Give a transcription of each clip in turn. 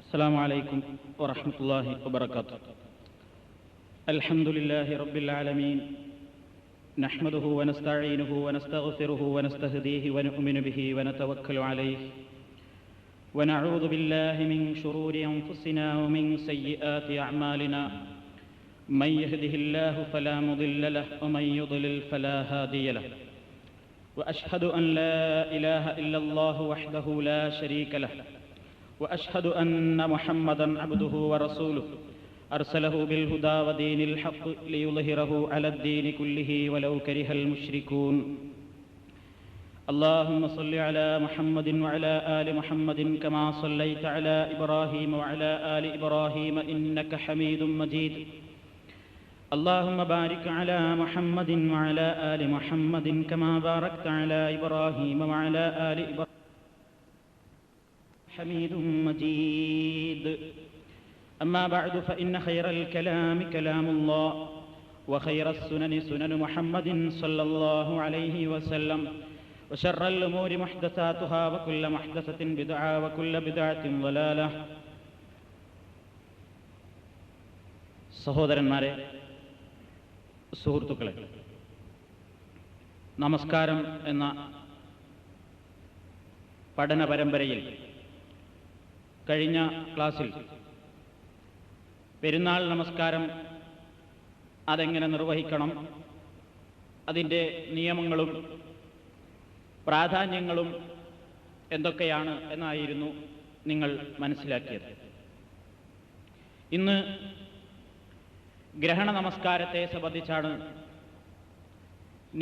السلام عليكم ورحمة الله وبركاته. الحمد لله رب العالمين، نحمده ونستعينه ونستغفره ونستهديه ونؤمن به ونتوكل عليه، ونعوذ بالله من شرور أنفسنا ومن سيئات أعمالنا، من يهده الله فلا مضل له ومن يضلل فلا هادي له، وأشهد أن لا إله إلا الله وحده لا شريك له، وأشهد أن محمدًا عبده ورسوله أرسله بالهدى ودين الحق ليظهره على الدين كله ولو كره المشركون. اللهم صل على محمد وعلى آل محمد كما صليت على إبراهيم وعلى آل إبراهيم إنك حميد مجيد. اللهم بارك على محمد وعلى آل محمد كما باركت على إبراهيم وعلى آل إبراهيم حميد مجيد. أما بعد فإن خير الكلام كلام الله، وخير السنن سنن محمد صلى الله عليه وسلم، وشر الأمور محدثاتها وكل محدثة بدعة وكل بدعة ضلالة. സഹോദരന്മാരെ, സുഹൃത്തുക്കളെ, നമസ്കാരം എന്ന പഠന പരമ്പരയിൽ കഴിഞ്ഞ ക്ലാസ്സിൽ പെരുന്നാൾ നമസ്കാരം അതെങ്ങനെ നിർവഹിക്കണം, അതിൻ്റെ നിയമങ്ങളും പ്രാധാന്യങ്ങളും എന്തൊക്കെയാണ് എന്നായിരുന്നു നിങ്ങൾ മനസ്സിലാക്കിയത്. ഇന്ന് ഗ്രഹണ നമസ്കാരത്തെ സംബന്ധിച്ചാണ്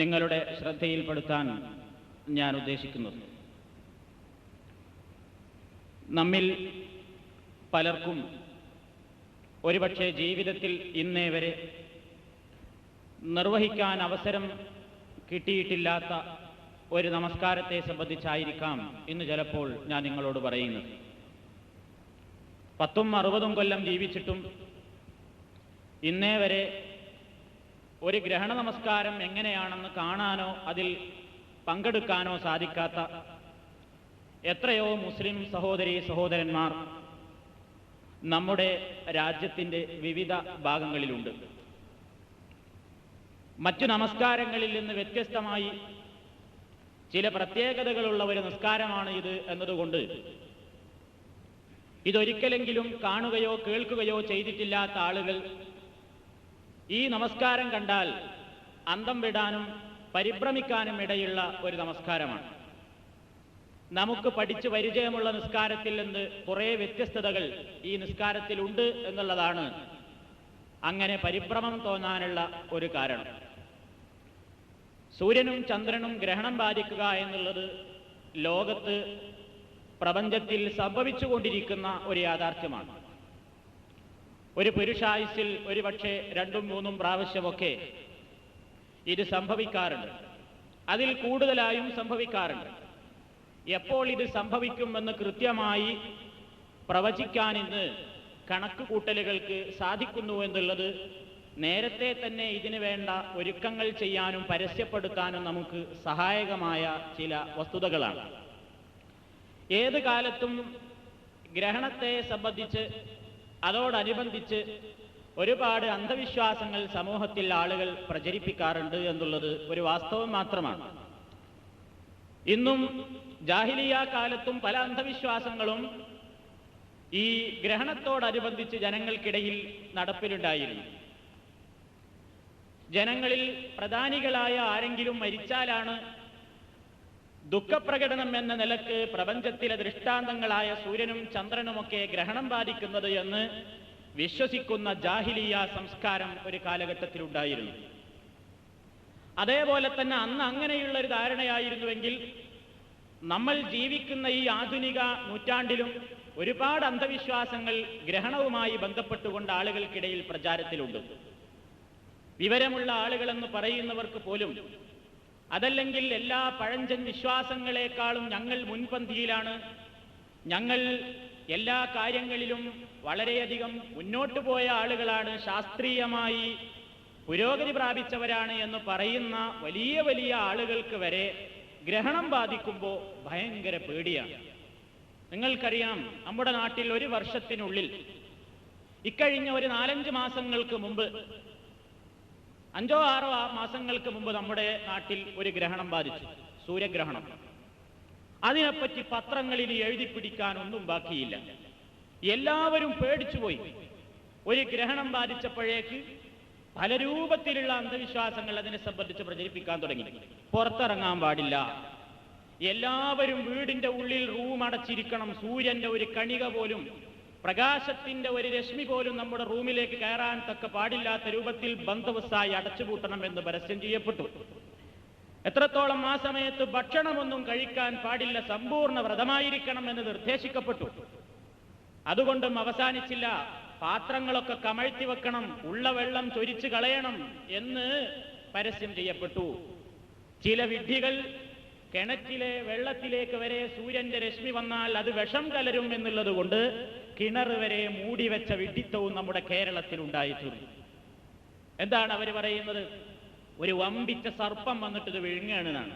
നിങ്ങളുടെ ശ്രദ്ധയിൽപ്പെടുത്താൻ ഞാൻ ഉദ്ദേശിക്കുന്നത്. നമ്മിൽ പലർക്കും ഒരുപക്ഷെ ജീവിതത്തിൽ ഇന്നേ വരെ നിർവഹിക്കാൻ അവസരം കിട്ടിയിട്ടില്ലാത്ത ഒരു നമസ്കാരത്തെ സംബന്ധിച്ചായിരിക്കാം ഇന്ന് ചിലപ്പോൾ ഞാൻ നിങ്ങളോട് പറയുന്നത്. 10-60 കൊല്ലം ജീവിച്ചിട്ടും ഇന്നേ വരെ ഒരു ഗ്രഹണ നമസ്കാരം എങ്ങനെയാണെന്ന് കാണാനോ അതിൽ പങ്കെടുക്കാനോ സാധിക്കാത്ത എത്രയോ മുസ്ലിം സഹോദരീ സഹോദരന്മാർ നമ്മുടെ രാജ്യത്തിൻ്റെ വിവിധ ഭാഗങ്ങളിലുണ്ട്. മറ്റു നമസ്കാരങ്ങളിൽ നിന്ന് വ്യത്യസ്തമായി ചില പ്രത്യേകതകളുള്ള ഒരു നിസ്കാരമാണ് ഇത് എന്നതുകൊണ്ട് ഇതൊരിക്കലെങ്കിലും കാണുകയോ കേൾക്കുകയോ ചെയ്തിട്ടില്ലാത്ത ആളുകൾ ഈ നമസ്കാരം കണ്ടാൽ അന്തം വിടാനും പരിഭ്രമിക്കാനും ഇടയുള്ള ഒരു നമസ്കാരമാണ്. നമുക്ക് പഠിച്ച് പരിചയമുള്ള നിസ്കാരത്തിൽ നിന്ന് കുറേ വ്യത്യസ്തതകൾ ഈ നിസ്കാരത്തിലുണ്ട് എന്നുള്ളതാണ് അങ്ങനെ പരിഭ്രമം തോന്നാനുള്ള ഒരു കാരണം. സൂര്യനും ചന്ദ്രനും ഗ്രഹണം ബാധിക്കുക എന്നുള്ളത് ലോകത്ത് പ്രപഞ്ചത്തിൽ സംഭവിച്ചുകൊണ്ടിരിക്കുന്ന ഒരു യാഥാർത്ഥ്യമാണ്. ഒരു പുരുഷായുസ്സിൽ ഒരുപക്ഷെ 2-3 പ്രാവശ്യമൊക്കെ ഇത് സംഭവിക്കാറുണ്ട്. അതിൽ കൂടുതലായും സംഭവിക്കാറുണ്ട്. എപ്പോൾ ഇത് സംഭവിക്കുമെന്ന് കൃത്യമായി പ്രവചിക്കാൻ ഇന്ന് കണക്കുകൂട്ടലുകൾക്ക് സാധിക്കുന്നു എന്നുള്ളത് നേരത്തെ തന്നെ ഇതിനു വേണ്ട ഒരുക്കങ്ങൾ ചെയ്യാനും പരസ്യപ്പെടുത്താനും നമുക്ക് സഹായകമായ ചില വസ്തുതകളാണ്. ഏത് കാലത്തും ഗ്രഹണത്തെ സംബന്ധിച്ച് അതോടനുബന്ധിച്ച് ഒരുപാട് അന്ധവിശ്വാസങ്ങൾ സമൂഹത്തിൽ ആളുകൾ പ്രചരിപ്പിക്കാറുണ്ട് എന്നുള്ളത് ഒരു വാസ്തവം മാത്രമാണ്. ഇന്നും ജാഹിലിയ്യ കാലത്തും പല അന്ധവിശ്വാസങ്ങളും ഈ ഗ്രഹണത്തോടനുബന്ധിച്ച് ജനങ്ങൾക്കിടയിൽ നടപ്പിലുണ്ടായിരുന്നു. ജനങ്ങളിൽ പ്രധാനികളായ ആരെങ്കിലും മരിച്ചാലാണ് ദുഃഖപ്രകടനം എന്ന നിലക്ക് പ്രപഞ്ചത്തിലെ ദൃഷ്ടാന്തങ്ങളായ സൂര്യനും ചന്ദ്രനുമൊക്കെ ഗ്രഹണം ബാധിക്കുന്നത് എന്ന് വിശ്വസിക്കുന്ന ജാഹിലിയ്യ സംസ്കാരം ഒരു കാലഘട്ടത്തിലുണ്ടായിരുന്നു. അതേപോലെ തന്നെ അന്ന് അങ്ങനെയുള്ള ഒരു ധാരണയായിരുന്നുവെങ്കിൽ നമ്മൾ ജീവിക്കുന്ന ഈ ആധുനിക നൂറ്റാണ്ടിലും ഒരുപാട് അന്ധവിശ്വാസങ്ങൾ ഗ്രഹണവുമായി ബന്ധപ്പെട്ടുകൊണ്ട് ആളുകൾക്കിടയിൽ പ്രചാരത്തിലുണ്ട്. വിവരമുള്ള ആളുകളെന്ന് പറയുന്നവർക്ക് പോലും അതല്ലെങ്കിൽ എല്ലാ പഴഞ്ചൻ വിശ്വാസങ്ങളെക്കാളും ഞങ്ങൾ മുൻപന്തിയിലാണ്, ഞങ്ങൾ എല്ലാ കാര്യങ്ങളിലും വളരെയധികം മുന്നോട്ട് പോയ ആളുകളാണ്, ശാസ്ത്രീയമായി പുരോഗതി പ്രാപിച്ചവരാണ് എന്ന് പറയുന്ന വലിയ വലിയ ആളുകൾക്ക് വരെ ഗ്രഹണം ബാധിക്കുമ്പോൾ ഭയങ്കര പേടിയാണ്. നിങ്ങൾക്കറിയാം, നമ്മുടെ നാട്ടിൽ ഒരു വർഷത്തിനുള്ളിൽ ഇക്കഴിഞ്ഞ ഒരു 4-5 മാസങ്ങൾക്ക് മുമ്പ്, 5-6 മാസങ്ങൾക്ക് മുമ്പ് നമ്മുടെ നാട്ടിൽ ഒരു ഗ്രഹണം ബാധിച്ചു, സൂര്യഗ്രഹണം. അതിനെപ്പറ്റി പത്രങ്ങളിൽ എഴുതി പിടിക്കാൻ ഒന്നും ബാക്കിയില്ല. എല്ലാവരും പേടിച്ചുപോയി. ഒരു ഗ്രഹണം ബാധിച്ചപ്പോഴേക്ക് പല രൂപത്തിലുള്ള അന്ധവിശ്വാസങ്ങൾ അതിനെ സംബന്ധിച്ച് പ്രചരിപ്പിക്കാൻ തുടങ്ങി. പുറത്തിറങ്ങാൻ പാടില്ല, എല്ലാവരും വീടിന്റെ ഉള്ളിൽ റൂം അടച്ചിരിക്കണം, സൂര്യന്റെ ഒരു കണിക പോലും, പ്രകാശത്തിന്റെ ഒരു രശ്മി പോലും നമ്മുടെ റൂമിലേക്ക് കയറാൻ തക്ക പാടില്ലാത്ത രൂപത്തിൽ ബന്ദവസ്ഥായി അടച്ചുപൂട്ടണം എന്ന് പരസ്യം ചെയ്യപ്പെട്ടു. എത്രത്തോളം ആ സമയത്ത് ഭക്ഷണമൊന്നും കഴിക്കാൻ പാടില്ല, സമ്പൂർണ്ണ വ്രതമായിരിക്കണം എന്ന് നിർദ്ദേശിക്കപ്പെട്ടു. അതുകൊണ്ടും അവസാനിച്ചില്ല. പാത്രങ്ങളൊക്കെ കമഴ്ത്തി വെക്കണം, ഉള്ള വെള്ളം ചൊരിച്ചു കളയണം എന്ന് പരസ്യം ചെയ്യപ്പെട്ടു. ചില വിഡ്ഢികൾ കിണറ്റിലെ വെള്ളത്തിലേക്ക് വരെ സൂര്യന്റെ രശ്മി വന്നാൽ അത് വിഷം കലരും എന്നുള്ളത് കൊണ്ട് കിണർ വരെ മൂടിവെച്ച വിഡ്ഢിത്തവും നമ്മുടെ കേരളത്തിൽ ഉണ്ടായിത്തീർന്നു. എന്താണ് അവർ പറയുന്നത്? ഒരു വമ്പിച്ച സർപ്പം വന്നിട്ട് ഇത് വിഴുങ്ങാണെന്നാണ്.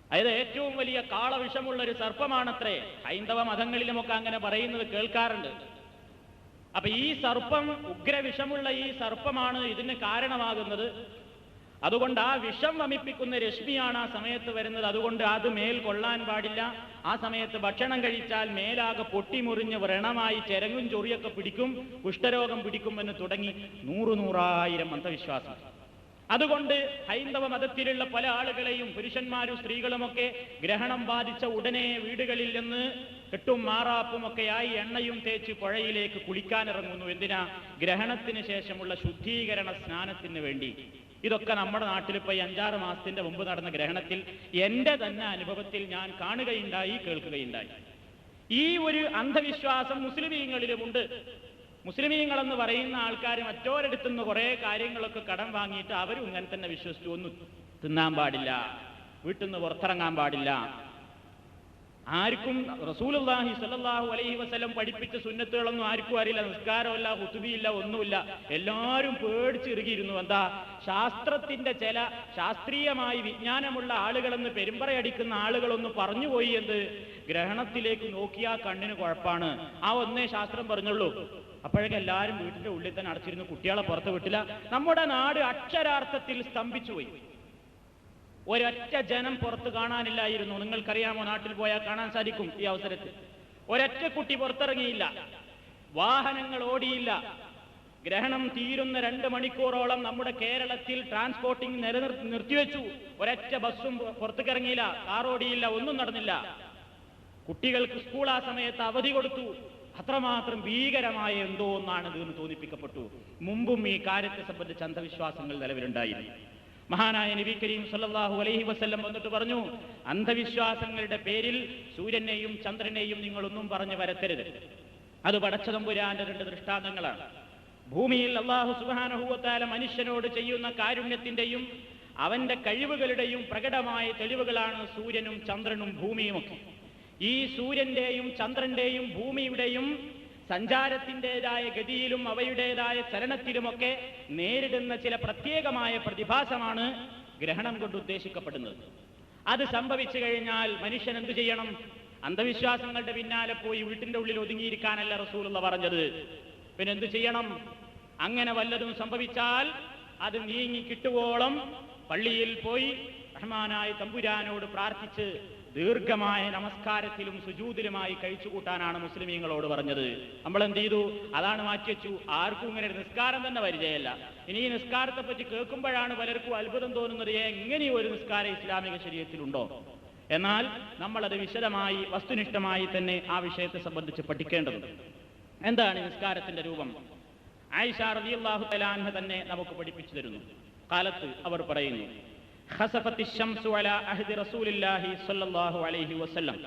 അതായത് ഏറ്റവും വലിയ കാളവിഷമുള്ള ഒരു സർപ്പമാണത്രേ. ഹൈന്ദവ മതങ്ങളിലുമൊക്കെ അങ്ങനെ പറയുന്നത് കേൾക്കാറുണ്ട്. അപ്പൊ ഈ സർപ്പം, ഉഗ്രവിഷമുള്ള ഈ സർപ്പമാണ് ഇതിന് കാരണമാകുന്നത്. അതുകൊണ്ട് ആ വിഷം വമിപ്പിക്കുന്ന രശ്മിയാണ് ആ സമയത്ത് വരുന്നത്. അതുകൊണ്ട് അത് മേൽ കൊള്ളാൻ പാടില്ല. ആ സമയത്ത് ഭക്ഷണം കഴിച്ചാൽ മേലാകെ പൊട്ടിമുറിഞ്ഞ് വ്രണമായി ചെരങ്ങും ചൊറിയൊക്കെ പിടിക്കും, കുഷ്ഠരോഗം പിടിക്കുമെന്ന് തുടങ്ങി 100,000 അന്ധവിശ്വാസം. അതുകൊണ്ട് ഹൈന്ദവ മതത്തിലുള്ള പല ആളുകളെയും, പുരുഷന്മാരും സ്ത്രീകളുമൊക്കെ ഗ്രഹണം ബാധിച്ച ഉടനെ വീടുകളിൽ നിന്ന് കെട്ടും മാറാപ്പും ഒക്കെയായി എണ്ണയും തേച്ച് പുഴയിലേക്ക് കുളിക്കാനിറങ്ങുന്നു. എന്തിനാ? ഗ്രഹണത്തിന് ശേഷമുള്ള ശുദ്ധീകരണ സ്നാനത്തിന് വേണ്ടി. ഇതൊക്കെ നമ്മുടെ നാട്ടിൽ ഇപ്പോൾ 5-6 മാസത്തിന്റെ മുമ്പ് നടന്ന ഗ്രഹണത്തിൽ എൻ്റെ തന്നെ അനുഭവത്തിൽ ഞാൻ കാണുകയുണ്ടായി, കേൾക്കുകയുണ്ടായി. ഈ ഒരു അന്ധവിശ്വാസം മുസ്ലിമീങ്ങളിലുമുണ്ട്. മുസ്ലിമീങ്ങളെന്ന് പറയുന്ന ആൾക്കാർ മറ്റോരടുത്തുനിന്ന് കുറേ കാര്യങ്ങളൊക്കെ കടം വാങ്ങിയിട്ട് അവരും ഇങ്ങനെ തന്നെ വിശ്വസിച്ചു. ഒന്നും തിന്നാൻ പാടില്ല, വീട്ടിൽ നിന്ന് പുറത്തിറങ്ങാൻ പാടില്ല. ആർക്കും റസൂലുള്ളാഹി സ്വല്ലല്ലാഹു അലൈഹി വസല്ലം പഠിപ്പിച്ച സുന്നത്തുകളൊന്നും ആർക്കും അറിയില്ല. നിസ്കാരമില്ല, ഹുതുബിയില്ല, ഒന്നുമില്ല. എല്ലാവരും പേടിച്ചിറുകിയിരുന്നു. എന്താ? ശാസ്ത്രത്തിന്റെ ചില ശാസ്ത്രീയമായി വിജ്ഞാനമുള്ള ആളുകളെന്ന് പെരുമ്പറയടിക്കുന്ന ആളുകളൊന്ന് പറഞ്ഞുപോയി. എന്ത്? ഗ്രഹണത്തിലേക്ക് നോക്കിയാൽ കണ്ണിന് കുഴപ്പമാണ്. ആ ഒന്നേ ശാസ്ത്രം പറഞ്ഞുള്ളൂ. അപ്പോഴേക്കും എല്ലാവരും വീട്ടിന്റെ ഉള്ളിൽ തന്നെ അടച്ചിരുന്നു, കുട്ടികളെ പുറത്ത് വിട്ടില്ല. നമ്മുടെ നാട് അക്ഷരാർത്ഥത്തിൽ സ്തംഭിച്ചുപോയി. ഒരൊറ്റ ജനം പുറത്ത് കാണാനില്ലായിരുന്നു. നിങ്ങൾക്കറിയാമോ? നാട്ടിൽ പോയാൽ കാണാൻ സാധിക്കും. ഈ അവസരത്തിൽ ഒരൊറ്റ കുട്ടി പുറത്തിറങ്ങിയില്ല, വാഹനങ്ങൾ ഓടിയില്ല. ഗ്രഹണം തീരുന്ന 2 മണിക്കൂറോളം നമ്മുടെ കേരളത്തിൽ ട്രാൻസ്പോർട്ടിംഗ് നിർത്തിവെച്ചു. ഒരൊറ്റ ബസ്സും പുറത്തേക്കിറങ്ങിയില്ല, കാർ ഓടിയില്ല, ഒന്നും നടന്നില്ല. കുട്ടികൾക്ക് സ്കൂൾ ആ സമയത്ത് അവധി കൊടുത്തു. അത്രമാത്രം ഭീകരമായ എന്തോ ഒന്നാണ് ഇതെന്ന് തോന്നിപ്പിക്കപ്പെട്ടു. മുമ്പും ഈ കാര്യത്തെ സംബന്ധിച്ച് അന്ധവിശ്വാസങ്ങൾ നിലവിലുണ്ടായിരുന്നു. മഹാനായ നബി കരീം സല്ലല്ലാഹു അലൈഹി വസല്ലം വന്നിട്ട് പറഞ്ഞു, അന്ധവിശ്വാസങ്ങളുടെ പേരിൽ സൂര്യനെയും ചന്ദ്രനെയും നിങ്ങളൊന്നും പറഞ്ഞു വരത്തരുത്. അത് പടച്ചതമ്പുരാന്റെ 2 ദൃഷ്ടാന്തങ്ങളാണ്. ഭൂമിയിൽ അല്ലാഹു സുബ്ഹാനഹു വ തആല മനുഷ്യനോട് ചെയ്യുന്ന കാരുണ്യത്തിന്റെയും അവന്റെ കഴിവുകളുടെയും പ്രകടമായ തെളിവുകളാണ് സൂര്യനും ചന്ദ്രനും ഭൂമിയുമൊക്കെ. ഈ സൂര്യന്റെയും ചന്ദ്രന്റെയും ഭൂമിയുടെയും സഞ്ചാരത്തിൻ്റെതായ ഗതിയിലും അവയുടേതായ ചലനത്തിലുമൊക്കെ നേരിടുന്ന ചില പ്രത്യേകമായ പ്രതിഭാസമാണ് ഗ്രഹണം കൊണ്ട് ഉദ്ദേശിക്കപ്പെടുന്നത്. അത് സംഭവിച്ചു കഴിഞ്ഞാൽ മനുഷ്യൻ എന്തു ചെയ്യണം? അന്ധവിശ്വാസങ്ങളുടെ പിന്നാലെ പോയി വീട്ടിന്റെ ഉള്ളിൽ ഒതുങ്ങിയിരിക്കാനല്ല റസൂലുള്ള പറഞ്ഞത്. പിന്നെന്തു ചെയ്യണം? അങ്ങനെ വല്ലതും സംഭവിച്ചാൽ അത് നീങ്ങി കിട്ടുവോളം പള്ളിയിൽ പോയി റഹ്മാനായ തമ്പുരാനോട് പ്രാർത്ഥിച്ച് ദീർഘമായ നമസ്കാരത്തിലും സുജൂദിലുമായി കഴിച്ചുകൂട്ടാനാണ് മുസ്ലിമീങ്ങളോട് പറഞ്ഞത്. നമ്മൾ എന്ത് ചെയ്തു? അതാണ് മാറ്റിവെച്ചു. ആർക്കും ഇങ്ങനെ ഒരു നിസ്കാരം തന്നെ പരിചയമല്ല. ഇനി ഈ നിസ്കാരത്തെ പറ്റി കേൾക്കുമ്പോഴാണ് പലർക്കും അത്ഭുതം തോന്നുന്നത്, എങ്ങനെ ഒരു നിസ്കാരം ഇസ്ലാമിക ശരീഅത്തിലുണ്ടോ? എന്നാൽ നമ്മളത് വിശദമായി വസ്തുനിഷ്ഠമായി തന്നെ ആ വിഷയത്തെ സംബന്ധിച്ച് പഠിക്കേണ്ടതുണ്ട്. എന്താണ് നിസ്കാരത്തിന്റെ രൂപം? ആയിഷ റളിയല്ലാഹു തആല അൻഹ തന്നെ നമുക്ക് പഠിപ്പിച്ചു തരുന്നു. കാലത്ത് അവർ പറയുന്നു, ഖസഫത്തി ശംസു അലാ അഹ്ദി റസൂലില്ലാഹി സ്വല്ലല്ലാഹു അലൈഹി വസല്ലം.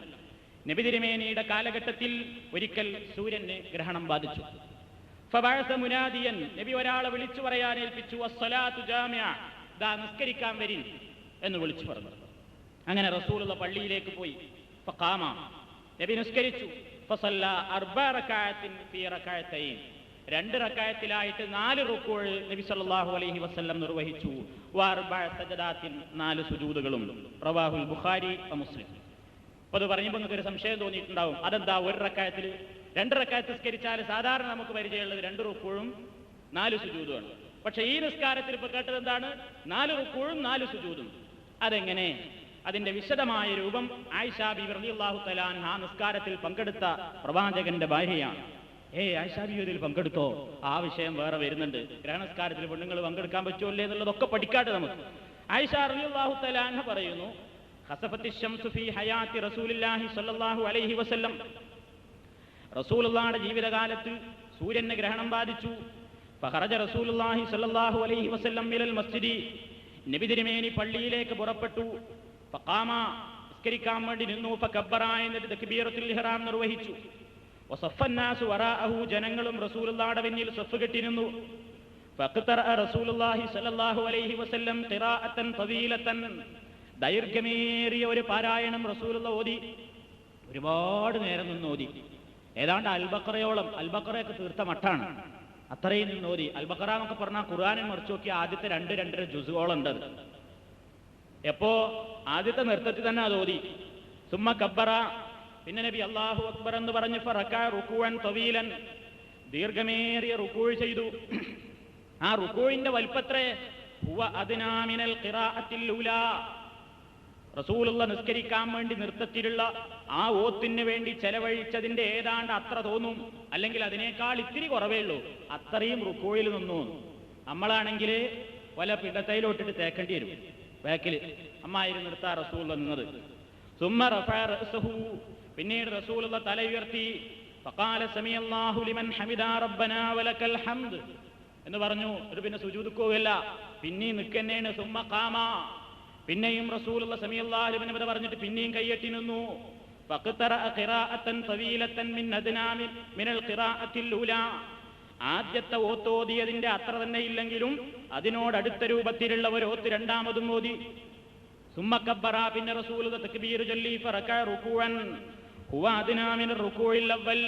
നബി തിരുമേനിയുടെ കാലഘട്ടത്തിൽ ഒരിക്കൽ സൂര്യന് ഗ്രഹണം ബാധിച്ചു. ഫബഅസ മുനാദിയൻ, നബി ഒരാളെ വിളിച്ചു പറയാൻ ഏൽപ്പിച്ചു. അസ്സലാത്തു ജാമിഅ, ദാ നിസ്കരിക്കാൻ വരിൻ എന്ന് വിളിച്ചു പറഞ്ഞു. അങ്ങനെ റസൂലുള്ള പള്ളിയിലേക്ക് പോയി. ഫഖാമ, നബി നിസ്കരിച്ചു. ഫസല്ല 4 റകഅത്തിൻ ഫീ റകഅത്തൈൻ, 2 റകഅത്തിലായിട്ട് 4 റുക്കൂഅ് നബി സല്ലല്ലാഹു അലൈഹി വസല്ലം നിർവഹിച്ചു. വ 4 സജദാത്തിൻ, 4 സുജൂദുകളും. റവാഹുൽ ബുഖാരി വ മുസ്ലിം. അപ്പോൾ അത് പറയുമ്പോൾ നിങ്ങൾക്ക് ഒരു സംശയം തോന്നിയിട്ടുണ്ടാവും, അതെന്താ ഒരു റക്അത്തിൽ 2 റക്അത്ത് നിസ്കരിച്ചാൽ സാധാരണ നമുക്ക് പരിചയമുള്ളത് 2 റുക്കൂഴും 4 സുജൂദുമാണ്. പക്ഷേ ഈ നിസ്കാരത്തിൽ ഇപ്പോൾ കേട്ടത് എന്താണ്? 4 റുക്കൂഴും 4 സുജൂദും. അതെങ്ങനെ? അതിന്റെ വിശദമായ രൂപം ആയിഷ ബിബി റളിയല്ലാഹു തആല അൻഹ നിസ്കാരത്തിൽ പങ്കെടുത്ത പ്രവാചകന്റെ ഭാര്യയാണ്. ആയിഷ ബിബി ഇതിൽ പങ്കെടുത്തോ? ആ വിഷയം വേറെ വരുന്നുണ്ട്. ഗ്രഹണസ്കാരത്തിൽ പെണ്ണുങ്ങൾ പങ്കെടുക്കാൻ പറ്റുമല്ലേ എന്നുള്ളതൊക്കെ പഠിക്കാട്ടെ നമുക്ക്. ആയിഷ റളിയല്ലാഹു തആല അൻഹ പറയുന്നു, ഖസഫത്തി ശംസു ഫീ ഹയാത്തി റസൂലില്ലാഹി സ്വല്ലല്ലാഹു അലൈഹി വസല്ലം, റസൂലുള്ളാഹിയുടെ ജീവിതകാലത്ത് സൂര്യന് ഗ്രഹണം ബാധിച്ചു. ഫഖറജ റസൂലുള്ളാഹി സ്വല്ലല്ലാഹു അലൈഹി വസല്ലം ഇലൽ മസ്ജിദി, നബി തിരുമേനി പള്ളിയിലേക്ക് പുറപ്പെട്ടു. ഫഖാമ, നിസ്കരിക്കാൻ വേണ്ടി നിന്നു. ഫകബ്ബറ, എന്നിട്ട് തക്ബീറത്തുൽ ഇഹ്റാം നിർവഹിച്ചു. വസഫന്നാസു വറാഅഹു, ജനങ്ങളും റസൂലുള്ളാഹിയുടെ പിന്നിൽ സഫ് കെട്ടി നിന്നു. ഫഖ്തറഅ റസൂലുള്ളാഹി സ്വല്ലല്ലാഹു അലൈഹി വസല്ലം ഖിറാഅത്തൻ തവീലത്തൻ, ദൈർഘ്യമേറിയ ഒരു പാരായണം റസൂലുള്ള ഓതി. ഒരുപാട് നേരം നിന്ന് ഓതി. ഏതാണ്ട് അൽബഖറയോളം, അൽബഖറയൊക്കെ തീർത്ത മട്ടാണ്, അത്രയും നിന്ന് ഓതി. അൽബഖറ എന്നൊക്കെ പറഞ്ഞാൽ ഖുർആനിൽ മറിച്ച് നോക്കി ആദ്യത്തെ 2-2.5 ജുസുകളോളം ഉണ്ട്. എപ്പോ ആദ്യത്തെ നൃത്തത്തിൽ തന്നെ അത് ഓതി. സുമ്മ കബ്ബറ, പിന്നെ നബി അല്ലാഹു അക്ബർ എന്ന് പറഞ്ഞ് ഫറക റുകൂഅൻ തവീലൻ, ദീർഘമേറിയ റുകൂഅ് ചെയ്തു. ആ റുകൂഇന്റെ വലിപ്പത്രേ ഹുവ അദ്നാ മിനൽ ഖിറാഅത്തിൽ ഊലാ, റസൂലുള്ള നിസ്കരിക്കാൻ വേണ്ടി നൃത്തത്തിലുള്ള ആ ഓത്തിന് വേണ്ടി ചെലവഴിച്ചതിന്റെ ഏതാണ്ട് അത്ര തോന്നും, അല്ലെങ്കിൽ അതിനേക്കാൾ ഇത്തിരി കുറവേ ഉള്ളൂ. അത്രയും റുകൂഇൽ നിന്നു. നമ്മളാണെങ്കിൽ വല്ല പിടത്തയിലോട്ടിട്ട് തേക്കേണ്ടി വരും. ബാക്കിൽ അമ്മായിരുന്നു നിർത്താ റസൂലുള്ള നിന്നത്. സുമ്മ റഫഅ റഅസഹു, പിന്നീട് റസൂലുള്ള തല ഉയർത്തി. ഫഖാല സമിഅല്ലാഹു ലിമൻ ഹമിദാ റബ്ബനാ വലക്കൽ ഹംദ് എന്ന് പറഞ്ഞു. ഇത് പിന്നെ സുജൂദുക്ക് പോവില്ല, പിന്നെയും നിൽക്കന്നെയാണ്. സുമ്മ ഖാമ, പിന്നെയും റസൂലുള്ള സമിഅല്ലാഹു ലിമൻ ഹമിദ പറഞ്ഞിട്ട് പിന്നെയും കൈയ്യട്ടി നിന്നു. ഫഖ്തറഅ ഖിറാഅത്തൻ തവീലത്തൻ മിൻ അദ്നാ മിനൽ ഖിറാഅത്തിൽ ഊലാ, ആദ്യത്തെ ഓത്തോതിയതിന്റെ അത്ര തന്നെ ഇല്ലെങ്കിലും അതിനോടടുത്ത രൂപത്തിലുള്ള ഒരു ഓത്ത് രണ്ടാമതും ഓതി. സുമ്മ കബ്ബറ, പിന്നെ റസൂലുള്ളാഹി തക്ബീർ ചൊല്ലി. ഫറക റുകൂഅൻ ഹുവ അദ്നാ മിനർ റുകൂഇൽ അവ്വൽ,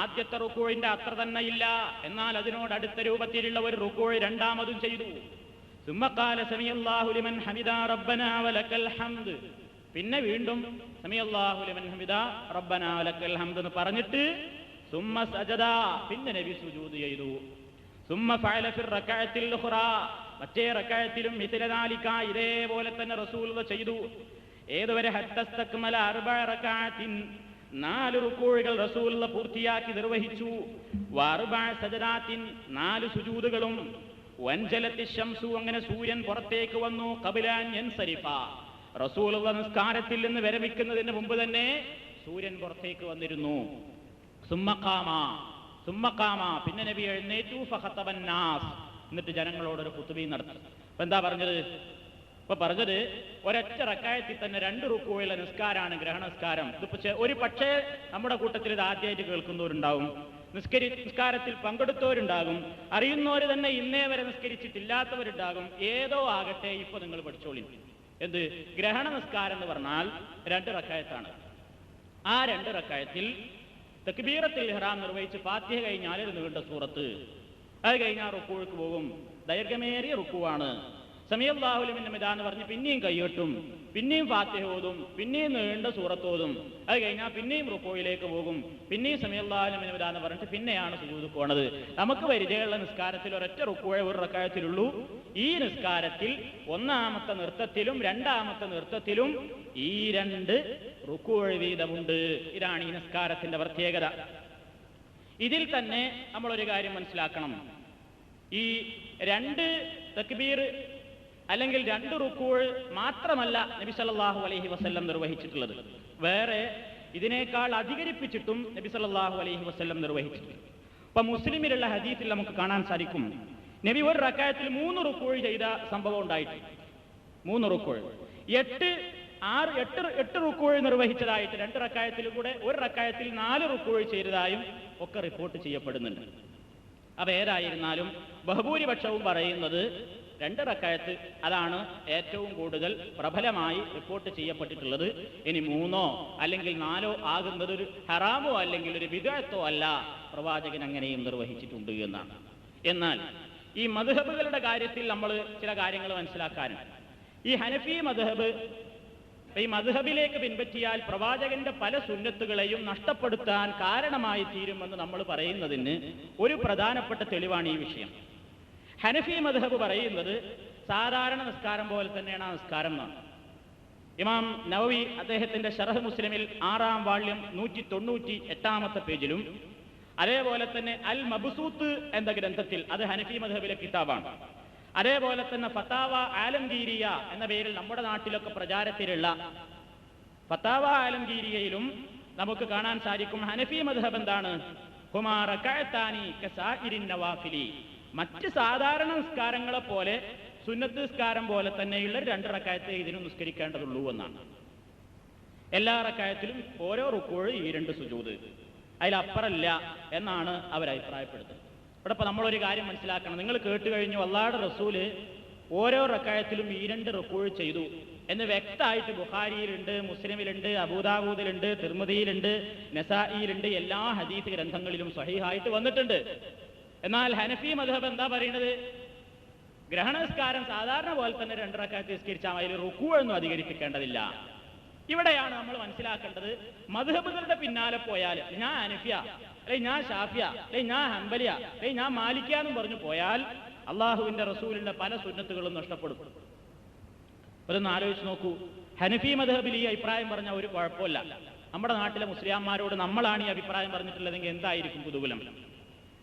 ആദ്യത്തെ റുകൂഇന്റെ അത്ര തന്നെ ഇല്ല, എന്നാൽ അതിനോടടുത്ത രൂപത്തിലുള്ള ഒരു റുകൂഅ് രണ്ടാമതും ചെയ്തു. സുമ്മ ഖാല സമിഅല്ലാഹു ലിമൻ ഹമിദാ റബ്ബനാ വലക്കൽ ഹംദ്, പിന്നെ വീണ്ടും സമിഅല്ലാഹു ലിമൻ ഹമിദാ റബ്ബനാ വലക്കൽ ഹംദ് എന്ന് പറഞ്ഞിട്ട് സുമ്മ സജദ, പിന്നെ നബി സുജൂദ് ചെയ്തു. സുമ്മ ഫഅല ഫിർ റകഅത്തിൽ ഉഖ്റാ, മറ്റേ റകഅത്തിലും മിസ്ല ദാലിക, ഇതേപോലെ തന്നെ റസൂലുള്ളാഹി ചെയ്തു. ഏതുവരെ? ഹത്തസ്തക്മല 4 റകഅത്തിൻ, 4 റുകൂഉകൾ റസൂലുള്ളാഹി പൂർത്തിയാക്കി നിർവഹിച്ചു. വ4 സജദാത്തിൻ, 4 സുജൂദുകളും. വൻജലത്തി ശംസു, അങ്ങനെ സൂര്യൻ പുറത്തേക്ക് വന്നു. ഖബല അൻ യൻസരിഫ, റസൂലുള്ളാഹി നിസ്കാരത്തിൽ നിന്ന് വിരമിക്കുന്നതിന് മുമ്പ് തന്നെ സൂര്യൻ പുറത്തേക്ക് വന്നിരുന്നു. സുമ്മഖാമ, പിന്നെ നബി എഴുന്നേറ്റു. ഫഖതബൻ നാസ്, എന്നിട്ട് ജനങ്ങളോടൊരു ഖുതുബ നടത്തി. അപ്പൊ എന്താ പറഞ്ഞത്? ഇപ്പൊ പറഞ്ഞത് ഒരൊറ്റ റക്അത്തിൽ തന്നെ 2 റുകൂഉള്ള നിസ്കാരമാണ് ഗ്രഹണസ്കാരം. ഇതിപ്പോ ഒരു പക്ഷേ നമ്മുടെ കൂട്ടത്തിൽ ഇത് ആദ്യമായിട്ട് കേൾക്കുന്നവരുണ്ടാവും, നിസ്കാരത്തിൽ പങ്കെടുത്തവരുണ്ടാകും, അറിയുന്നവർ തന്നെ ഇന്നേ വരെ നിസ്കരിച്ചിട്ടില്ലാത്തവരുണ്ടാകും. ഏതോ ആകട്ടെ, ഇപ്പൊ നിങ്ങൾ പഠിച്ചോളി. എന്ത്? ഗ്രഹണ നിസ്കാരം എന്ന് പറഞ്ഞാൽ 2 റക്അത്താണ്. ആ 2 റക്അത്തിൽ തക്ബീറത്തുൽ ഇഹ്റാം നിർവഹിച്ച് ഫാത്തിഹ കഴിഞ്ഞാൽ ഒരു നീണ്ട സൂറത്ത്, അത് കഴിഞ്ഞാൽ റുക്കൂക്ക് പോകും. ദൈർഘ്യമേറിയ റുക്കുവാണ്. സമിഅല്ലാഹു ലിമൻ ഹമിദ എന്ന് പറഞ്ഞ് പിന്നെയും കൈയ്യൊട്ടും, പിന്നെയും ഫാത്തിഹ ഓതും, പിന്നെയും നീണ്ട സൂറത്ത് ഓതും. അത് കഴിഞ്ഞാൽ പിന്നെയും റുക്കൂയിലേക്ക് പോകും, പിന്നെയും സമിഅല്ലാഹു ലിമൻ ഹമിദ എന്ന് പറഞ്ഞിട്ട് പിന്നെയാണ് സുജൂദിക്ക് പോണത്. നമുക്ക് പരിചയമുള്ള നിസ്കാരത്തിൽ ഒരൊറ്റ റുക്കൂഴേ ഒരു റക്അത്തിലുള്ളൂ. ഈ നിസ്കാരത്തിൽ ഒന്നാമത്തെ നൃത്തത്തിലും രണ്ടാമത്തെ നൃത്തത്തിലും ഈ 2 റുക്കൂഴ് വീതമുണ്ട്. ഇതാണ് ഈ നിസ്കാരത്തിന്റെ പ്രത്യേകത. ഇതിൽ തന്നെ നമ്മളൊരു കാര്യം മനസ്സിലാക്കണം. ഈ 2 തക്ബീർ അല്ലെങ്കിൽ 2 റുക്കൂഴ് മാത്രമല്ല നബി സല്ലല്ലാഹു അലൈഹി വസല്ലം നിർവഹിച്ചിട്ടുള്ളത്. വേറെ ഇതിനേക്കാൾ അധികരിപ്പിച്ചിട്ടും നബി സല്ലല്ലാഹു അലൈഹി വസല്ലം നിർവഹിച്ചിട്ടുണ്ട്. ഇപ്പൊ മുസ്ലിമിലുള്ള ഹദീസിൽ നമുക്ക് കാണാൻ സാധിക്കും, നബി ഒരു റക്അത്തിൽ 3 റുക്കൂഴ് ചെയ്ത സംഭവം ഉണ്ടായിട്ടുണ്ട്. 3 റുക്കൂഴ്, 8 റുക്കൂഴ് നിർവഹിച്ചതായിട്ട് 2 റക്അത്തിൽ കൂടെ ഒരു റക്അത്തിൽ 4 റുക്കൂഴ് ചെയ്തതായും ഒക്കെ റിപ്പോർട്ട് ചെയ്യപ്പെടുന്നുണ്ട്. അവ ഏതായിരുന്നാലും ബഹുഭൂരിപക്ഷവും പറയുന്നത് 2 റക്അത്ത് അതാണ് ഏറ്റവും കൂടുതൽ പ്രബലമായി റിപ്പോർട്ട് ചെയ്യപ്പെട്ടിട്ടുള്ളത്. ഇനി 3 അല്ലെങ്കിൽ 4 ആകുന്നത് ഒരു ഹറാമോ അല്ലെങ്കിൽ ഒരു ബിദ്അത്തോ അല്ല, പ്രവാചകൻ അങ്ങനെയും നിർവഹിച്ചിട്ടുണ്ട് എന്നാണ്. എന്നാൽ ഈ മദ്ഹബുകളുടെ കാര്യത്തിൽ നമ്മൾ ചില കാര്യങ്ങൾ മനസ്സിലാക്കാനുണ്ട്. ഈ ഹനഫി മദ്ഹബ് ഈ മദ്ഹബിലേക്ക് പിൻപറ്റിയാൽ പ്രവാചകന്റെ പല സുന്നത്തുകളെയും നഷ്ടപ്പെടുത്താൻ കാരണമായി തീരുമെന്ന് നമ്മൾ പറയുന്നതിന് ഒരു പ്രധാനപ്പെട്ട തെളിവാണ് ഈ വിഷയം. ഹനഫി മദ്ഹബ് പറയുന്നത് സാധാരണ നിസ്കാരം പോലെ തന്നെയാണ് ആ നിസ്കാരം എന്നാണ്. ഇമാം നവവി അദ്ദേഹത്തിന്റെ ശറഹ് മുസ്ലിമിൽ 6-ാം വാള്യം 198-ാമത്തെ പേജിലും അതേപോലെ തന്നെ അൽ മബ്സൂത്ത് എന്ന ഗ്രന്ഥത്തിൽ, അത് ഹനഫി മദ്ഹബിലെ കിതാബാണ്, അതേപോലെ തന്നെ ഫത്താവ ആലംഗീരിയ എന്ന പേരിൽ നമ്മുടെ നാട്ടിലൊക്കെ പ്രചാരത്തിലുള്ള ഫത്താവ ആലംഗീരിയയിലും നമുക്ക് കാണാൻ സാധിക്കും ഹനഫി മദ്ഹബ് എന്താണ്? ഹുമാ റകഅതാനി കസാഇരിൻ നവാഫിലി, മറ്റ് സാധാരണ നിസ്കാരങ്ങളെ പോലെ സുന്നത്ത് നിസ്കാരം പോലെ തന്നെയുള്ള 2 റക്അത്ത് ഇതിന് നിസ്കരിക്കേണ്ടതുള്ളൂ എന്നാണ്. എല്ലാ റക്അത്തിലും ഓരോ റുക്കൂഴ്, 2 സുജൂദ്, അതിലപ്പുറമില്ല എന്നാണ് അവർ അഭിപ്രായപ്പെടുന്നത്. ഇവിടെ ഇപ്പം നമ്മളൊരു കാര്യം മനസ്സിലാക്കണം. നിങ്ങൾ കേട്ട് കഴിഞ്ഞു അല്ലാഹുവിന്റെ റസൂല് ഓരോ റക്അത്തിലും 2 റുക്കൂഴ് ചെയ്തു എന്ന് വ്യക്തമായിട്ട് ബുഖാരിയിലുണ്ട്, മുസ്ലിമിലുണ്ട്, അബൂദാവൂദിലുണ്ട്, തിർമിദിയിലുണ്ട്, നസായിലുണ്ട്, എല്ലാ ഹദീസ് ഗ്രന്ഥങ്ങളിലും സ്വഹീഹായിട്ട് വന്നിട്ടുണ്ട്. എന്നാൽ ഹനഫി മദ്ഹബ് എന്താ പറയുന്നത്? ഗ്രഹണസ്കാരം സാധാരണ പോലെ തന്നെ 2 റക്അത്ത് നിസ്കരിച്ചാൽ അതിൽ റുക്കൂഴൊന്നും അധികരിപ്പിക്കേണ്ടതില്ല. ഇവിടെയാണ് നമ്മൾ മനസ്സിലാക്കേണ്ടത്, മദ്ഹബുകളുടെ പിന്നാലെ പോയാൽ ഞാൻ ഹനഫിയ, അല്ലെങ്കിൽ ഞാൻ ഷാഫിയ, അല്ലെങ്കിൽ ഞാൻ ഹംബലിയ, അല്ലെങ്കിൽ ഞാൻ മാലിക്ക എന്നും പറഞ്ഞു പോയാൽ അള്ളാഹുവിന്റെ റസൂലിന്റെ പല സുന്നത്തുകളും നഷ്ടപ്പെടും. അതൊന്ന് ആലോചിച്ച് നോക്കൂ. ഹനഫി മദ്ഹബിൽ ഈ അഭിപ്രായം പറഞ്ഞാൽ ഒരു കുഴപ്പമില്ല. നമ്മുടെ നാട്ടിലെ മുസ്ലിംമാരോട് നമ്മളാണ് ഈ അഭിപ്രായം പറഞ്ഞിട്ടുള്ളതെങ്കിൽ എന്തായിരിക്കും കുതൂഹലം?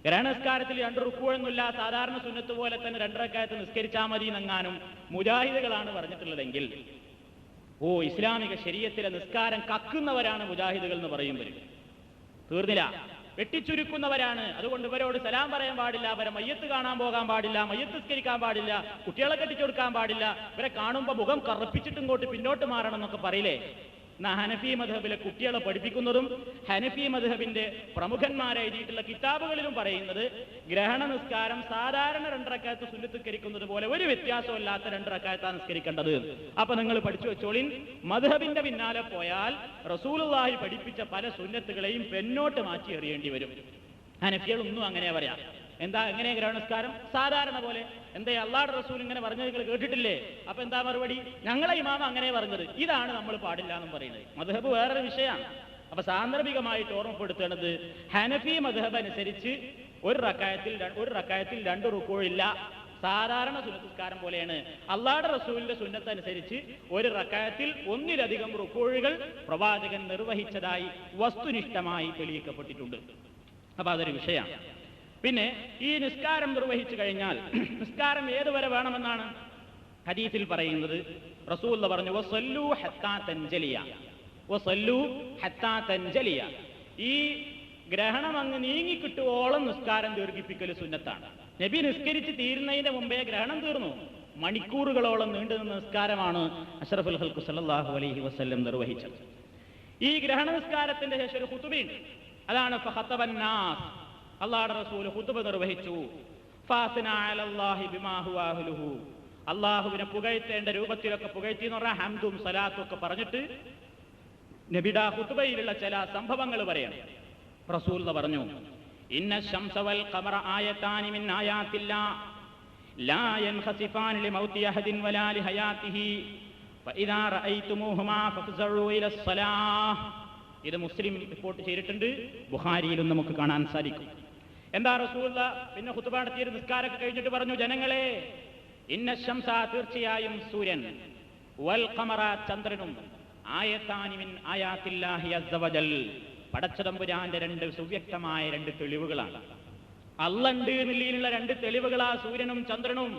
ഗ്രഹണസ്കാരത്തിൽ 2 റുക്കൂഴൊന്നുമില്ല, സാധാരണ സുന്നത്ത് പോലെ തന്നെ 2 റക്അത്ത് നിസ്കരിച്ചാൽ മതി എന്നെങ്ങാനും മുജാഹിദുകളാണ് പറഞ്ഞിട്ടുള്ളതെങ്കിൽ, ഇസ്ലാമിക ശരീഅത്തിലെ നിസ്കാരം കക്കുന്നവരാണ് മുജാഹിദുകൾ എന്ന് പറയുമ്പോൾ തീർന്നില്ല, വെട്ടിച്ചുരുക്കുന്നവരാണ്. അതുകൊണ്ട് ഇവരോട് സലാം പറയാൻ പാടില്ല, അവരെ മയ്യത്ത് കാണാൻ പോകാൻ പാടില്ല, മയ്യത്ത് നിസ്കരിക്കാൻ പാടില്ല, കുട്ടികളെ കെട്ടിച്ചു കൊടുക്കാൻ പാടില്ല, ഇവരെ കാണുമ്പോൾ മുഖം കറുപ്പിച്ചിട്ട് ഇങ്ങോട്ട് പിന്നോട്ട് മാറണം എന്നൊക്കെ പറയില്ലേ? എന്നാ ഹനഫി മദ്ഹബിലെ കുട്ടികളെ പഠിപ്പിക്കുന്നതും ഹനഫി മദ്ഹബിന്റെ പ്രമുഖന്മാരെ എഴുതിയിട്ടുള്ള കിതാബുകളിലും പറയുന്നത് ഗ്രഹണ നിസ്കാരം സാധാരണ 2 റക്അത്ത് സുന്നത്ത് നിസ്കരിക്കുന്നത് പോലെ ഒരു വ്യത്യാസമില്ലാത്ത 2 റക്അത്താണ് നിസ്കരിക്കേണ്ടത്. അപ്പൊ നിങ്ങൾ പഠിച്ചു വെച്ചോളിൻ, മദ്ഹബിന്റെ പിന്നാലെ പോയാൽ റസൂലുള്ളാഹി പഠിപ്പിച്ച പല സുന്നത്തുകളെയും പിന്നോട്ട് മാറ്റി എറിയേണ്ടി വരും. ഹനഫികളൊന്നും അങ്ങനെ പറയാം. എന്താ എങ്ങനെ ഗ്രഹണസ്കാരം സാധാരണ പോലെ? എന്തേ അല്ലാഹുവിന്റെ റസൂൽ ഇങ്ങനെ പറഞ്ഞത് നിങ്ങൾ കേട്ടിട്ടില്ലേ? അപ്പൊ എന്താ മറുപടി? ഞങ്ങളെ ഇമാമ അങ്ങനെ പറഞ്ഞത്, ഇതാണ് നമ്മൾ പാടില്ല എന്നും പറയുന്നത്. മദ്ഹബ് വേറൊരു വിഷയമാണ്. അപ്പൊ സാന്ദർഭികമായിട്ട് ഓർമ്മപ്പെടുത്തേണ്ടത്, ഹനഫി മദ്ഹബ് അനുസരിച്ച് ഒരു റക്അത്തിൽ 2 റുക്കൂഴില്ല, സാധാരണ സുന്നത്തുസ്കാരം പോലെയാണ്. അല്ലാഹുവിന്റെ റസൂലിന്റെ സുന്നത്ത് അനുസരിച്ച് ഒരു റക്അത്തിൽ 1-ലധികം റുക്കൂഴുകൾ പ്രവാചകൻ നിർവഹിച്ചതായി വസ്തുനിഷ്ഠമായി തെളിയിക്കപ്പെട്ടിട്ടുണ്ട്. അപ്പൊ അതൊരു വിഷയമാണ്. പിന്നെ ഈ നിസ്കാരം നിർവഹിച്ചു കഴിഞ്ഞാൽ നിസ്കാരം ഏതുവരെ വേണമെന്നാണ് ഹദീസിൽ പറയുന്നത്? റസൂൽ പറഞ്ഞു വസല്ലു ഹത്താ തൻജലിയ, വസല്ലു ഹത്താ തൻജലിയ. ഈ ഗ്രഹണം അങ്ങ് നീങ്ങിക്കിട്ടുവോളം നിസ്കാരം ദീർഘിപ്പിക്കൽ സുന്നത്താണ്. നബി നിസ്കരിച്ച് തീരുന്നതിന്റെ മുമ്പേ ഗ്രഹണം തീർന്നു. മണിക്കൂറുകളോളം നീണ്ടുനിന്ന നിസ്കാരമാണ് അഷ്റഫുൽ ഖൽഖ് സല്ലല്ലാഹു അലൈഹി വസല്ലം നിർവഹിച്ചത്. ഈ ഗ്രഹണ നിസ്കാരത്തിന്റെ ശേഷം ഒരു ഖുതുബയുണ്ട്, അതാണ് ഫഖതബൻ നാസ്. അല്ലാഹുവിന്റെ റസൂൽ ഖുതുബ നിർവഹിച്ചു. ഫാസന അലല്ലാഹി ബിമാ ഹുവ അഹ്ലുഹു, അല്ലാഹുവിനെ പുകഴ്ത്തേണ്ട രൂപത്തിലൊക്കെ പുകഴ്ത്തി എന്ന് പറഞ്ഞാൽ ഹംദും സലാത്തും ഒക്കെ പറഞ്ഞിട്ട് നബിയുടെ ഖുതുബയിലുള്ള ചില സംഭവങ്ങൾ പറയണം. റസൂൽ പറഞ്ഞു, ഇന്ന ശംസ വൽ ഖമറ ആയതാനി മിൻ ആയാത്തില്ലാഹ് ലാ യൻഖസിഫാനി ലിമൗതി അഹദിൻ വലാ ലിഹയാതിഹി ഫഇദാ റഅയ്തുമൂഹുമാ ഫഫ്സഉ ഇലസ്സലാഹ്. ഇത് മുസ്ലിം റിപ്പോർട്ട് ചെയ്തിട്ടുണ്ട്, ബുഖാരിയിലും നമുക്ക് കാണാൻ സാധിക്കും. എന്താ റസൂലുള്ള പിന്നെ ഖുതുബ നടത്തിയ നിസ്കാരമൊക്കെ കഴിഞ്ഞിട്ട് പറഞ്ഞു, ജനങ്ങളെ, ഇന്ന ശംസ തീർച്ചയായും സൂര്യൻ, വൽ ഖമറ ചന്ദ്രനും, ആയതാനി മിൻ ആയാത്തില്ലാഹി അസ്സ വജൽ പടച്ചതമ്പുരാന്റെ 2 സുവ്യക്തമായ 2 തെളിവുകളാണ്. അള്ളണ്ട് എന്നുള്ളതിനുള്ള 2 തെളിവുകളാ സൂര്യനും ചന്ദ്രനും.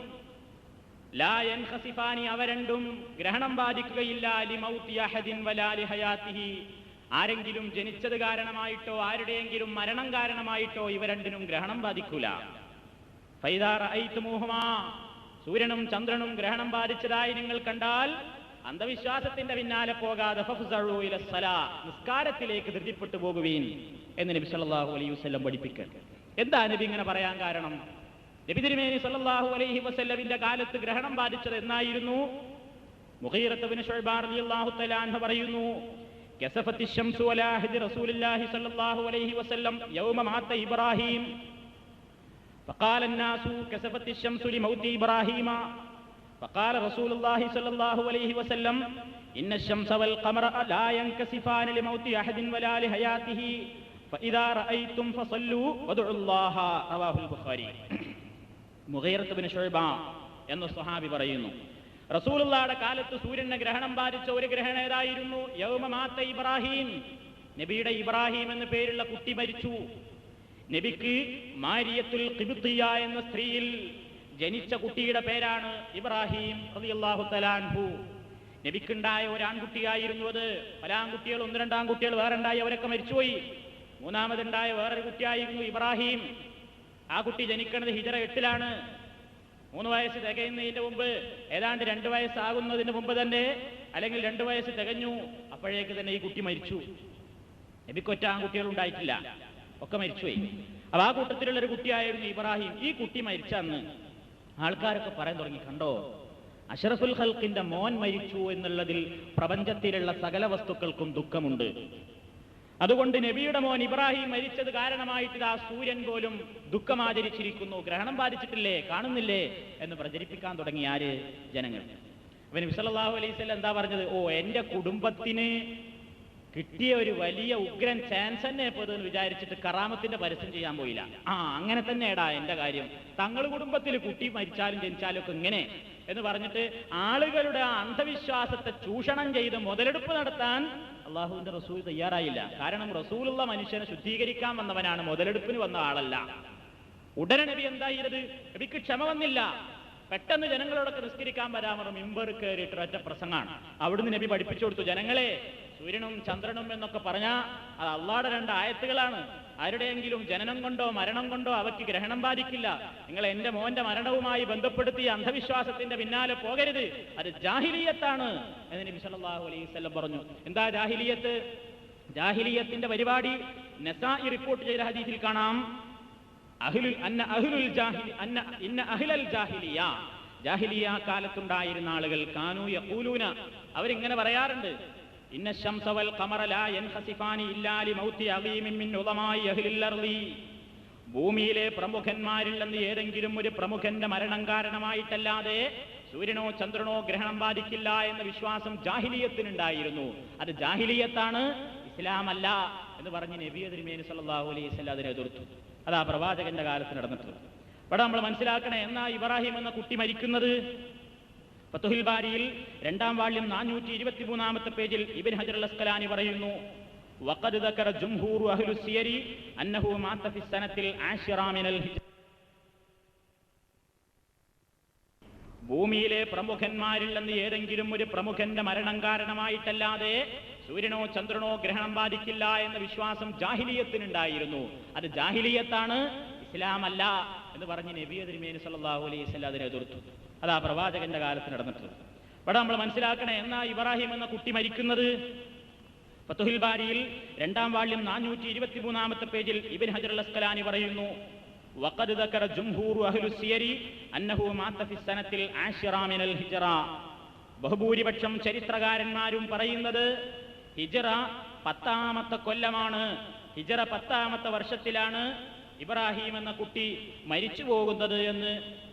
ലാ യൻഖസിഫാനി, അവ രണ്ടും ഗ്രഹണം ബാധിക്കുകയില്ല. ലിമൗതി അഹദിൻ വലാ ലിഹയാതിഹി, ആരെങ്കിലും ജനിച്ചത് കാരണമായിട്ടോ ആരുടെയെങ്കിലും മരണം കാരണമായിട്ടോ ഇവ രണ്ടിനും ഗ്രഹണം ബാധിക്കൂല. ഫൈദാ റഅയ്തുമൂഹുമാ, സൂര്യനും ചന്ദ്രനും ഗ്രഹണം ബാധിച്ചതായി നിങ്ങൾ കണ്ടാൽ അന്ധവിശ്വാസത്തിന്റെ പിന്നാലെ പോകാതെ ഫഫ്സഉ ഇലസ്സലാ, നിസ്കാരത്തിലേക്ക് ധൃതിപ്പെട്ടു പോകുവീൻ എന്ന് നബി സല്ലല്ലാഹു അലൈഹി വസല്ലം പഠിപ്പിക്കുക. എന്താ നബി ഇങ്ങനെ പറയാൻ കാരണം? നബി തിരുമേനി സല്ലല്ലാഹു അലൈഹി വസല്ലമിന്റെ കാലത്ത് ഗ്രഹണം ബാധിച്ചത് എന്നായിരുന്നു? മുഗീറത്ത് ഇബ്നു ശുഅബ റളിയല്ലാഹു തആല അൻഹു പറയുന്നു, കസഫത്തി ശംസു അലാ അഹ്ദി റസൂലില്ലാഹി സല്ലല്ലാഹു അലൈഹി വസല്ലം യൗമ മാത ഇബ്രാഹിം ഫഖാല الناس കസഫത്തി ശംസു ലിമൗതി ഇബ്രാഹിമ فقال رسول الله صلى الله عليه وسلم إن الشمس والقمر لا ينكسفان لموت أحد ولا لحياته فإذا رأيتم فصلوا وادعوا الله رواه البخاري. മുഗീറത്ത് ബിൻ ശുഅബ എന്ന സ്വഹാബി പറയുന്നു, റസൂലുള്ളാഹിയുടെ കാലത്ത് സൂര്യന് ഗ്രഹണം ബാധിച്ച ഒരു ഗ്രഹണേതായിരുന്നു യൗമ മാത്ത ഇബ്രാഹിം. നബിയുടെ ഇബ്രാഹിം എന്ന പേരുള്ള കുട്ടി മരിച്ചു. നബിക്ക് മാരിയത്തുൽ ഖിബ്തിയ എന്ന സ്ത്രീയിൽ ജനിച്ച കുട്ടിയുടെ പേരാണ് ഇബ്രാഹിം റളിയല്ലാഹു തആല അൻഹു. നബിക്കുണ്ടായ ഒരു ആൺകുട്ടിയായിരുന്നു അത്. പല ആൺകുട്ടികൾ, ഒന്ന് രണ്ടാൺകുട്ടികൾ വേറെ ഉണ്ടായി, അവരൊക്കെ മരിച്ചുപോയി. മൂന്നാമതുണ്ടായ വേറൊരു കുട്ടിയായിരുന്നു ഇബ്രാഹിം. ആ കുട്ടി ജനിക്കുന്നത് ഹിജറ 8-ലാണ്. 3 വയസ്സ് തികയുന്നതിന്റെ മുമ്പ്, ഏതാണ്ട് 2 വയസ്സാകുന്നതിന് മുമ്പ് തന്നെ, അല്ലെങ്കിൽ 2 വയസ്സ് തികഞ്ഞു അപ്പോഴേക്ക് തന്നെ ഈ കുട്ടി മരിച്ചു. നബിക്കൊറ്റ ആൺകുട്ടികൾ ഉണ്ടായിട്ടില്ല, ഒക്കെ മരിച്ചുപോയി. അപ്പൊ ആ കൂട്ടത്തിലുള്ള ഒരു കുട്ടിയായിരുന്നു ഇബ്രാഹിം. ഈ കുട്ടി മരിച്ച അന്ന് ആൾക്കാരൊക്കെ പറയാൻ തുടങ്ങി, കണ്ടോ അഷ്റഫുൽ ഖൽഖിന്റെ മോൻ മരിച്ചു എന്നുള്ളതിൽ പ്രപഞ്ചത്തിലുള്ള സകല വസ്തുക്കൾക്കും ദുഃഖമുണ്ട്. അതുകൊണ്ട് നബിയുടെ മോൻ ഇബ്രാഹിം മരിച്ചത് കാരണമായിട്ട് ആ സൂര്യൻ പോലും ദുഃഖമാചരിച്ചിരിക്കുന്നു, ഗ്രഹണം ബാധിച്ചിട്ടില്ലേ, കാണുന്നില്ലേ എന്ന് പ്രചരിപ്പിക്കാൻ തുടങ്ങി ആര്? ജനങ്ങൾ. അവൻ നബി സല്ലല്ലാഹു അലൈഹി വസല്ലം എന്താ പറഞ്ഞത്? ഓ, എന്റെ കുടുംബത്തിന് കിട്ടിയ ഒരു വലിയ ഉഗ്രൻ ചാൻസ് തന്നെ പോതെന്ന് വിചാരിച്ചിട്ട് കറാമത്തിന്റെ പരസ്യം ചെയ്യാൻ പോയില്ല. അങ്ങനെ തന്നെ എടാ എന്റെ കാര്യം, തങ്ങൾ കുടുംബത്തിൽ കുട്ടി മരിച്ചാലും ജനിച്ചാലും ഒക്കെ ഇങ്ങനെ എന്ന് പറഞ്ഞിട്ട് ആളുകളുടെ ആ അന്ധവിശ്വാസത്തെ ചൂഷണം ചെയ്ത് മുതലെടുപ്പ് നടത്താൻ അള്ളാഹുവിന്റെ റസൂൽ തയ്യാറായില്ല. കാരണം റസൂലുള്ള മനുഷ്യനെ ശുദ്ധീകരിക്കാൻ വന്നവനാണ്, മുതലെടുപ്പിന് വന്ന ആളല്ല. ഉടനെ നബി എന്തായിരുന്നത്? നബിക്ക് ക്ഷമ വന്നില്ല. പെട്ടെന്ന് ജനങ്ങളോടൊക്കെ നിസ്കരിക്കാൻ വരാമോ മിമ്പർ കയറിയിട്ട് ഒറ്റ പ്രസംഗമാണ്. അവിടുന്ന് നബി പഠിപ്പിച്ചു കൊടുത്തു, ജനങ്ങളെ സൂര്യനും ചന്ദ്രനും എന്നൊക്കെ പറഞ്ഞാൽ അത് അള്ളാഹുടെ 2 ആയത്തുകളാണ്. ആരുടെയെങ്കിലും ജനനം കൊണ്ടോ മരണം കൊണ്ടോ അവയ്ക്ക് ഗ്രഹണം ബാധിക്കില്ല. നിങ്ങൾ എന്റെ മോന്റെ മരണവുമായി ബന്ധപ്പെടുത്തി അന്ധവിശ്വാസത്തിന്റെ പിന്നാലെ പോകരുത്, അത് ജാഹിലിയത്താണ് എന്ന് നബി സല്ലല്ലാഹു അലൈഹി വസല്ലം പറഞ്ഞു. എന്താ ജാഹിലിയത്ത്? ജാഹിലിയത്തിന്റെ പരിപാടി നസാഇ റിപ്പോർട്ട് ചെയ്ത ഹദീസിൽ കാണാം, ജാഹിലിയ കാലത്തുണ്ടായിരുന്ന ആളുകൾ കാനൂ യഖൂലൂന, അവരിങ്ങനെ പറയാറുണ്ട്, ഇന്ന ശംസ വൽ ഖമറ ലാ യൻഖസിഫാനി ഇല്ലാ ലിമൗതി അളീമിൻ മിൻ ഉളമായി അഹ്ലിൽ അർളി. ഭൂമിയിലെ പ്രമുഖന്മാരിൽ നിന്ന് ഏതെങ്കിലും ഒരു പ്രമുഖന്റെ മരണം കാരണമായിട്ടല്ലാതെ സൂര്യനോ ചന്ദ്രനോ ഗ്രഹണം ബാധിക്കില്ല എന്ന വിശ്വാസം ജാഹിലിയത്തിനുണ്ടായിരുന്നു. അത് ജാഹിലിയത്താണ്, ഇസ്ലാമല്ല എന്ന് പറഞ്ഞ് നബി തിരുമേനി സല്ലല്ലാഹു അലൈഹി വസല്ലം അതിനെ എതിർത്തു. അതാ പ്രവാചകന്റെ കാലത്ത് നടന്നിട്ടുള്ളത്. ഇവിടെ നമ്മൾ മനസ്സിലാക്കണേ, എന്നാ ഇബ്രാഹിം എന്ന കുട്ടി മരിക്കുന്നത്? ഫതുഹുൽ ബാരിയിൽ 2-ാം വാള്യം 423-ാമത്തെ പേജിൽ ഇബ്നു ഹജർ അൽ അസ്ഖലാനി പറയുന്നു, വഖദ് ദക്കറ ജംഹൂറു അഹ്ലു സിയരി അന്നഹു മാത ഫി സനത്തിൽ 10 മിനൽ ഹിജ്റ. ഭൂമിയിലെ പ്രമുഖന്മാരിൽ നിന്ന് ഏതെങ്കിലും ഒരു പ്രമുഖന്റെ മരണം കാരണമായിട്ടല്ലാതെ സൂര്യനോ ചന്ദ്രനോ ഗ്രഹണം ബാധിക്കില്ല എന്ന വിശ്വാസം ജാഹിലിയത്തിനുണ്ടായിരുന്നു. അത് ജാഹിലിയത്താണ്, ഇസ്ലാമല്ല എന്ന് പറഞ്ഞ് നബി തിരുമേനി സല്ലല്ലാഹു അലൈഹി വസല്ലം അതിനെ എതിർത്തു. അതാ പ്രവാചകന്റെ കാലത്ത് നടന്നിട്ടുള്ളത്. ഇവിടെ നമ്മൾ മനസ്സിലാക്കണേ, എന്നാ ഇബ്രാഹിം എന്ന കുട്ടി മരിക്കുന്നത്? ഫതുഹുൽ ബാരിയിൽ 2-ാം വാള്യം 423-ാമത്തെ പേജിൽ ഇബ്നു ഹജർ അൽ അസ്ഖലാനി പറയുന്നു, വഖദ് ദക്കറ ജംഹൂറു അഹ്ലു സിയരി അന്നഹു മാത ഫി സനത്തിൽ 10 മിനൽ ഹിജ്റ. ബഹുഭൂരിപക്ഷം ചരിത്രകാരന്മാരും പറയുന്നത് ഹിജ്റ 10-ാമത്തെ കൊല്ലമാണ്, ഹിജ്റ 10-ാമത്തെ വർഷത്തിലാണ് ഇബ്രാഹിം എന്ന കുട്ടി മരിച്ചു പോകുന്നത് എന്ന്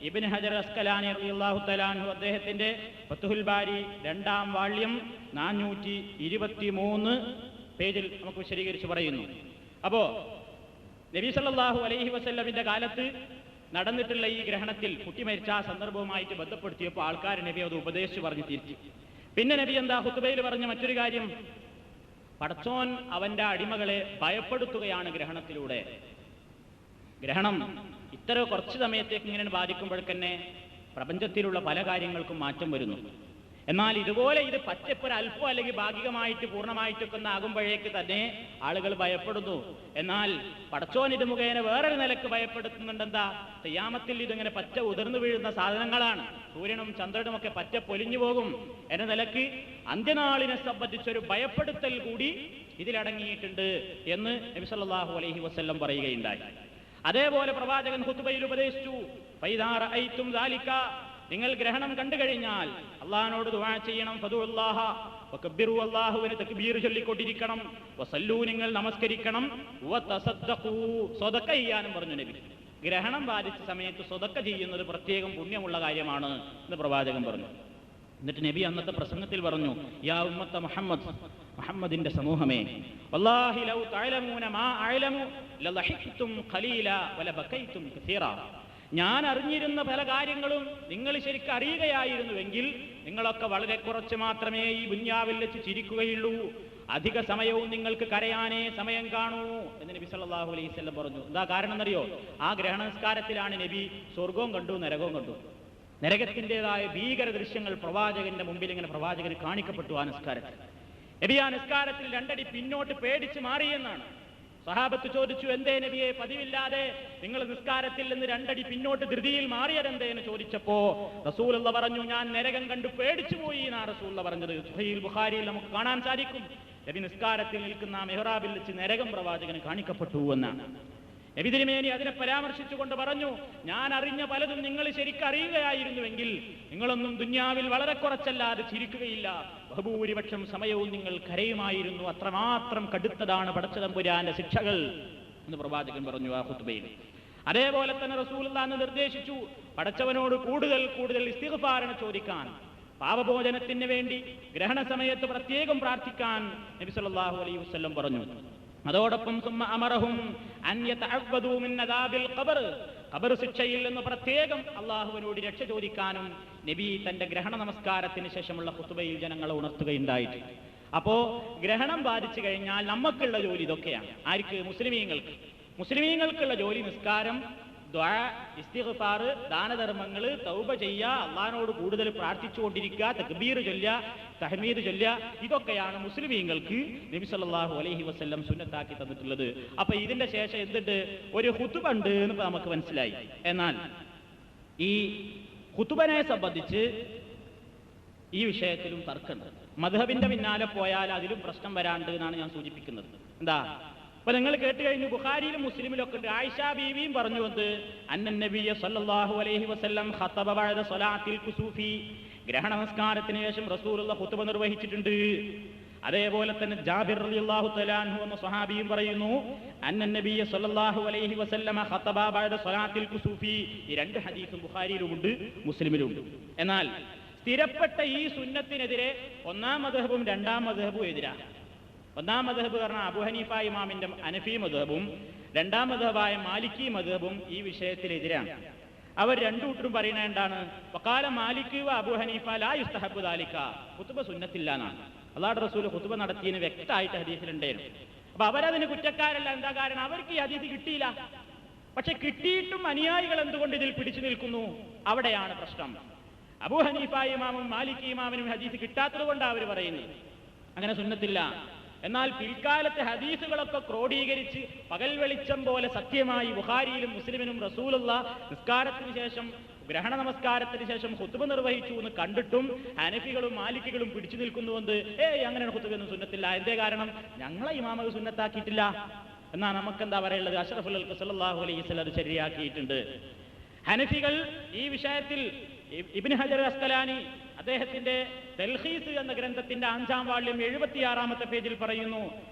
ഇബ്നു ഹജർ അസ്ഖലാനി റളിയല്ലാഹു തആല അൻഹു അദ്ദേഹത്തിന്റെ ഫതുഹുൽ ബാരി 2-ാം വാള്യം 423 പേജിൽ നമുക്ക് വിശദീകരിച്ച് പറയുന്നു. അപ്പോ നബി സല്ലല്ലാഹു അലൈഹി വസല്ലമിന്റെ കാലത്ത് നടന്നിട്ടുള്ള ഈ ഗ്രഹണത്തിൽ കുട്ടി മരിച്ച ആ സന്ദർഭവുമായിട്ട് ബന്ധപ്പെടുത്തിയപ്പോൾ ആൾക്കാർ നബി അത് ഉപദേശിച്ചു പറഞ്ഞു തിരിച്ചു. പിന്നെ നബി എന്താ ഖുതുബയിൽ പറഞ്ഞ മറ്റൊരു കാര്യം, പടച്ചോൻ അവന്റെ അടിമകളെ ഭയപ്പെടുത്തുകയാണ് ഗ്രഹണത്തിലൂടെ. ഗ്രഹണം ഇത്ര കുറച്ച് സമയത്തേക്ക് ഇങ്ങനെ ബാധിക്കുമ്പോഴേക്കന്നെ പ്രപഞ്ചത്തിലുള്ള പല കാര്യങ്ങൾക്കും മാറ്റം വരുന്നു. എന്നാൽ ഇതുപോലെ ഇത് പച്ചപ്പൊരു അല്പം അല്ലെങ്കിൽ ഭാഗികമായിട്ട് പൂർണ്ണമായിട്ടൊക്കെ ആകുമ്പോഴേക്ക് തന്നെ ആളുകൾ ഭയപ്പെടുന്നു. എന്നാൽ പടച്ചോൻ ഇത് മുഖേന വേറൊരു നിലക്ക് ഭയപ്പെടുത്തുന്നുണ്ട്. എന്താ? ഖിയാമത്തിൽ ഇതിങ്ങനെ പച്ച ഉതിർന്നു വീഴുന്ന സാധനങ്ങളാണ്, സൂര്യനും ചന്ദ്രനും ഒക്കെ പച്ച പൊലിഞ്ഞു പോകും എന്ന നിലക്ക് അന്ത്യനാളിനെ സംബന്ധിച്ചൊരു ഭയപ്പെടുത്തൽ കൂടി ഇതിലടങ്ങിയിട്ടുണ്ട് എന്ന് നബി സല്ലല്ലാഹു അലൈഹി വസല്ലം പറയുകയുണ്ടായി. അതേപോലെ പ്രവാചകൻ ഖുതുബയിൽ ഉപദേശിച്ചു, ഫൈദാ റഅയ്തും ദാലിക, നിങ്ങൾ ഗ്രഹണം കണ്ടു കഴിഞ്ഞാൽ അള്ളാഹിനോട് ദുആ ചെയ്യണം, ഫദുല്ലാഹ വകബ്ബിറു, അല്ലാഹുവിനെ തക്ബീർ ചൊല്ലിക്കൊണ്ടിരിക്കണം, വസല്ലൂ, നിങ്ങൾ നമസ്കരിക്കണം, വതസദ്ദഖൂ, സദഖ ചെയ്യാനും പറഞ്ഞു നബി. ഗ്രഹണം ബാധിച്ച സമയത്ത് സ്വതക്ക ചെയ്യുന്നത് പ്രത്യേകം പുണ്യമുള്ള കാര്യമാണ് എന്ന് പ്രവാചകൻ പറഞ്ഞു. എന്നിട്ട് നബി അന്നത്തെ പ്രസംഗത്തിൽ പറഞ്ഞു, യാ ഉമ്മത്ത മുഹമ്മദ്, മുഹമ്മദിന്റെ സമൂഹമേ, വല്ലാഹി ലൗ തഅലമൂന മാ അഅലമു ലളഹിഖ്തും ഖലീല വലബകൈതും കസീറ. ഞാൻ അറിഞ്ഞിരുന്ന പല കാര്യങ്ങളും നിങ്ങൾ ശരിക്കും അറിയുകയായിരുന്നുവെങ്കിൽ നിങ്ങളൊക്കെ വളരെ കുറച്ച് മാത്രമേ ഈ ദുനിയാവിൽ വെച്ച് ചിരിക്കുകയുള്ളൂ, അധിക സമയവും നിങ്ങൾക്ക് കരയാനേ സമയം കാണൂ എന്ന് നബി സല്ലല്ലാഹു അലൈഹി വസല്ലം പറഞ്ഞു. എന്താ കാരണം എന്നറിയോ? ആ ഗ്രഹണ നിസ്കാരത്തിലാണ് നബി സ്വർഗവും കണ്ടു, നരകവും കണ്ടു. നരകത്തിൻ്റെതായ ഭീകര ദൃശ്യങ്ങൾ പ്രവാചകന്റെ മുമ്പിൽ ഇങ്ങനെ പ്രവാചകന് കാണിക്കപ്പെട്ടു. ആ നിസ്കാരത്തിൽ നബി ആ നിസ്കാരത്തിൽ രണ്ടടി പിന്നോട്ട് പേടിച്ച് മാറിയെന്നാണ്. സഹാബത്ത് ചോദിച്ചു, എന്തേ നബിയെ പതിവില്ലാതെ നിങ്ങൾ നിസ്കാരത്തിൽ നിന്ന് രണ്ടടി പിന്നോട്ട് ധൃതിയിൽ മാറിയതെന്തേ എന്ന് ചോദിച്ചപ്പോ റസൂലുള്ള പറഞ്ഞു, ഞാൻ നരകം കണ്ടു പേടിച്ചു പോയി എന്നാണ് റസൂലുള്ള പറഞ്ഞത്. സ്വഹീഹുൽ ബുഖാരിയിൽ നമുക്ക് കാണാൻ സാധിക്കും, നബി നിസ്കാരത്തിൽ നിൽക്കുന്ന മെഹ്റാബിൽ വെച്ച് നരകം പ്രവാചകന് കാണിക്കപ്പെട്ടു എന്നാണ്. നബി തിരുമേനി അതിനെ പരാമർശിച്ചുകൊണ്ട് പറഞ്ഞു, ഞാൻ അറിഞ്ഞ പലതും നിങ്ങൾ ശരിക്കറിയുകയായിരുന്നുവെങ്കിൽ നിങ്ങളൊന്നും ദുന്യാവിൽ വളരെ കുറച്ചല്ലാതെ ചിരിക്കുകയില്ല, ബഹുഭൂരിപക്ഷം സമയവും നിങ്ങൾ കരയുമായിരുന്നു. അത്രമാത്രം കടുത്തതാണ് പടച്ചതമ്പുരാന്റെ ശിക്ഷകൾ എന്ന് പ്രവാചകൻ പറഞ്ഞു ആ ഖുത്ബയിൽ. അതേപോലെ തന്നെ റസൂലുള്ളാഹി നിർദ്ദേശിച്ചു, പടച്ചവനോട് കൂടുതൽ കൂടുതൽ ഇസ്തിഗ്ഫാർ ചോദിക്കാൻ, പാപഭോജനത്തിന് വേണ്ടി ഗ്രഹണ സമയത്ത് പ്രത്യേകം പ്രാർത്ഥിക്കാൻ നബി സല്ലല്ലാഹു അലൈഹി വസല്ലം പറഞ്ഞു. അതോടൊപ്പം സുമ്മ അമറഹും അൻ യതഅവ്വദൂ മിൻ അദാബിൽ ഖബർ, ഖബർ ശിക്ഷയിൽ നിന്ന് പ്രത്യേകം അല്ലാഹുവിനോട് രക്ഷ ചോദിക്കാനും നബി തന്റെ ഗ്രഹണ നമസ്കാരത്തിന് ശേഷമുള്ള ഖുത്ബയിൽ ജനങ്ങളെ ഉണർത്തുകയുണ്ടായിട്ട്. അപ്പോ ഗ്രഹണം ബാധിച്ചു കഴിഞ്ഞാൽ നമുക്കുള്ള ജോലി ഇതൊക്കെയാണ്. ആർക്ക്? മുസ്ലിമീങ്ങൾക്കുള്ള ജോലി നിസ്കാരം, ദുആ, ഇസ്തിഗ്ഫാർ, ദാനധർമ്മങ്ങൾ, തൗബ ചെയ്യുക, അള്ളാഹിനോട് കൂടുതൽ പ്രാർത്ഥിച്ചുകൊണ്ടിരിക്കുക, തക്ബീർ ചൊല്ലുക, തഹ്മീദ് ചൊല്ലുക, ഇതൊക്കെയാണ് മുസ്ലിമീങ്ങൾക്ക് നബി സല്ലല്ലാഹു അലൈഹി വസല്ലം സുന്നത്താക്കി തന്നിട്ടുള്ളത്. അപ്പൊ ഇതിന്റെ ശേഷം എന്തുണ്ട്? ഒരു ഖുതുബ ഉണ്ട് എന്ന് നമുക്ക് മനസ്സിലായി. എന്നാൽ ഈ ഖുതുബനെ സംബന്ധിച്ച് ഈ വിഷയത്തിലും തർക്കമുണ്ട്. മദ്ഹബിന്റെ പിന്നാലെ പോയാൽ അതിലും പ്രശ്നം വരാണ്ട് എന്നാണ് ഞാൻ സൂചിപ്പിക്കുന്നത്. എന്താ? അപ്പൊ നിങ്ങൾ കേട്ട് കഴിഞ്ഞു, ബുഖാരിയിലും മുസ്ലിമിലും ഒക്കെ ഉണ്ട്. ആയിഷ ബീവിയും പറഞ്ഞു വന്ന് അന്നൻ നബിയ സല്ലല്ലാഹു അലൈഹി വസല്ലം ഖതബ ബഅദ സ്വലാത്തിൽ കുസൂഫി, ഗ്രഹണ നമസ്കാരത്തിന് ശേഷം റസൂലുള്ളാഹി ഖുതുബ നിർവഹിച്ചിട്ടുണ്ട്. അതേപോലെ തന്നെ ജാബിർ റളിയല്ലാഹു തആല അൻഹു എന്ന സ്വഹാബിയും പറയുന്നു, അന്നൻ നബിയ സല്ലല്ലാഹു അലൈഹി വസല്ലം ഖതബ ബഅദ സ്വലാത്തിൽ കുസൂഫി. ഈ രണ്ട് ഹദീസും ബുഖാരിയിലുമുണ്ട്, മുസ്ലിമിലുമുണ്ട്. എന്നാൽ സ്ഥിരപ്പെട്ട ഈ സുന്നത്തിനെതിരെ ഒന്നാം മദ്ഹബും രണ്ടാം മദ്ഹബും എതിരാണ്. ഒന്നാം മദ്ഹബ് പറഞ്ഞ അബൂ ഹനീഫ ഇമാമിന്റെ ഹനഫി മദ്ഹബും രണ്ടാം മദ്ഹബായ മാലിക്കി മദ്ഹബും ഈ വിഷയത്തിനെതിരാണ്. അവർ രണ്ടുകൂട്ടരും പറയുന്നത് എന്താണ്? വഖാല മാലിക് വ അബൂ ഹനീഫ ലാ യുസ്തഹബ്ബു ദാലിക, ഖുതുബ സുന്നത്തില്ല എന്നാണ്. അല്ലാഹുവിന്റെ റസൂൽ ഖുതുബ നടത്തിയതിന് വ്യക്തമായിട്ട് ഹദീസിലുണ്ടായിരുന്നു. അപ്പൊ അവരതിന് കുറ്റക്കാരല്ല. എന്താ കാരണം? അവർക്ക് ഈ ഹദീസ് കിട്ടിയില്ല. പക്ഷെ കിട്ടിയിട്ടും അനുയായികൾ എന്തുകൊണ്ട് ഇതിൽ പിടിച്ചു നിൽക്കുന്നു? അവിടെയാണ് പ്രശ്നം. അബൂ ഹനീഫ ഇമാമും മാലിക് ഇമാമിനും ഹദീസ് കിട്ടാത്തത് കൊണ്ടാണ് അവർ പറയുന്നത് അങ്ങനെ സുന്നത്തില്ല. എന്നാൽ പിൽക്കാലത്തെ ഹദീസുകളൊക്കെ ക്രോഡീകരിച്ച് പകൽ വെളിച്ചം പോലെ സത്യമായി ബുഖാരിയിലും മുസ്ലിമിനും റസൂലുള്ളാഹി നിസ്കാരത്തിന് ശേഷം, ഗ്രഹണ നമസ്കാരത്തിന് ശേഷം ഖുതുബ നിർവഹിച്ചു എന്ന് കണ്ടിട്ടും ഹനഫികളും മാലിക്കികളും പിടിച്ചു നിൽക്കുന്നുവെന്ന്, അങ്ങനെ ഖുതുബയൊന്നും സുന്നത്തില്ല. എന്തേ കാരണം? ഞങ്ങളെ ഇമാമത് സുന്നത്താക്കിയിട്ടില്ല എന്നാ നമുക്കെന്താ പറയുള്ളത്? അഷ്റഫുൽ ഖൽഖ് സല്ലല്ലാഹു അലൈഹി വസല്ലം അത് ശരിയാക്കിയിട്ടുണ്ട്. ഹനഫികൾ ഈ വിഷയത്തിൽ ഇബ്നു ഹജർ അസ്കലാനി അദ്ദേഹത്തിന്റെ തൽഖീസ് എന്ന ഗ്രന്ഥത്തിന്റെ 5-ാം വാള്യം 76-ാമത്തെ പേജിൽ പറയുന്നു,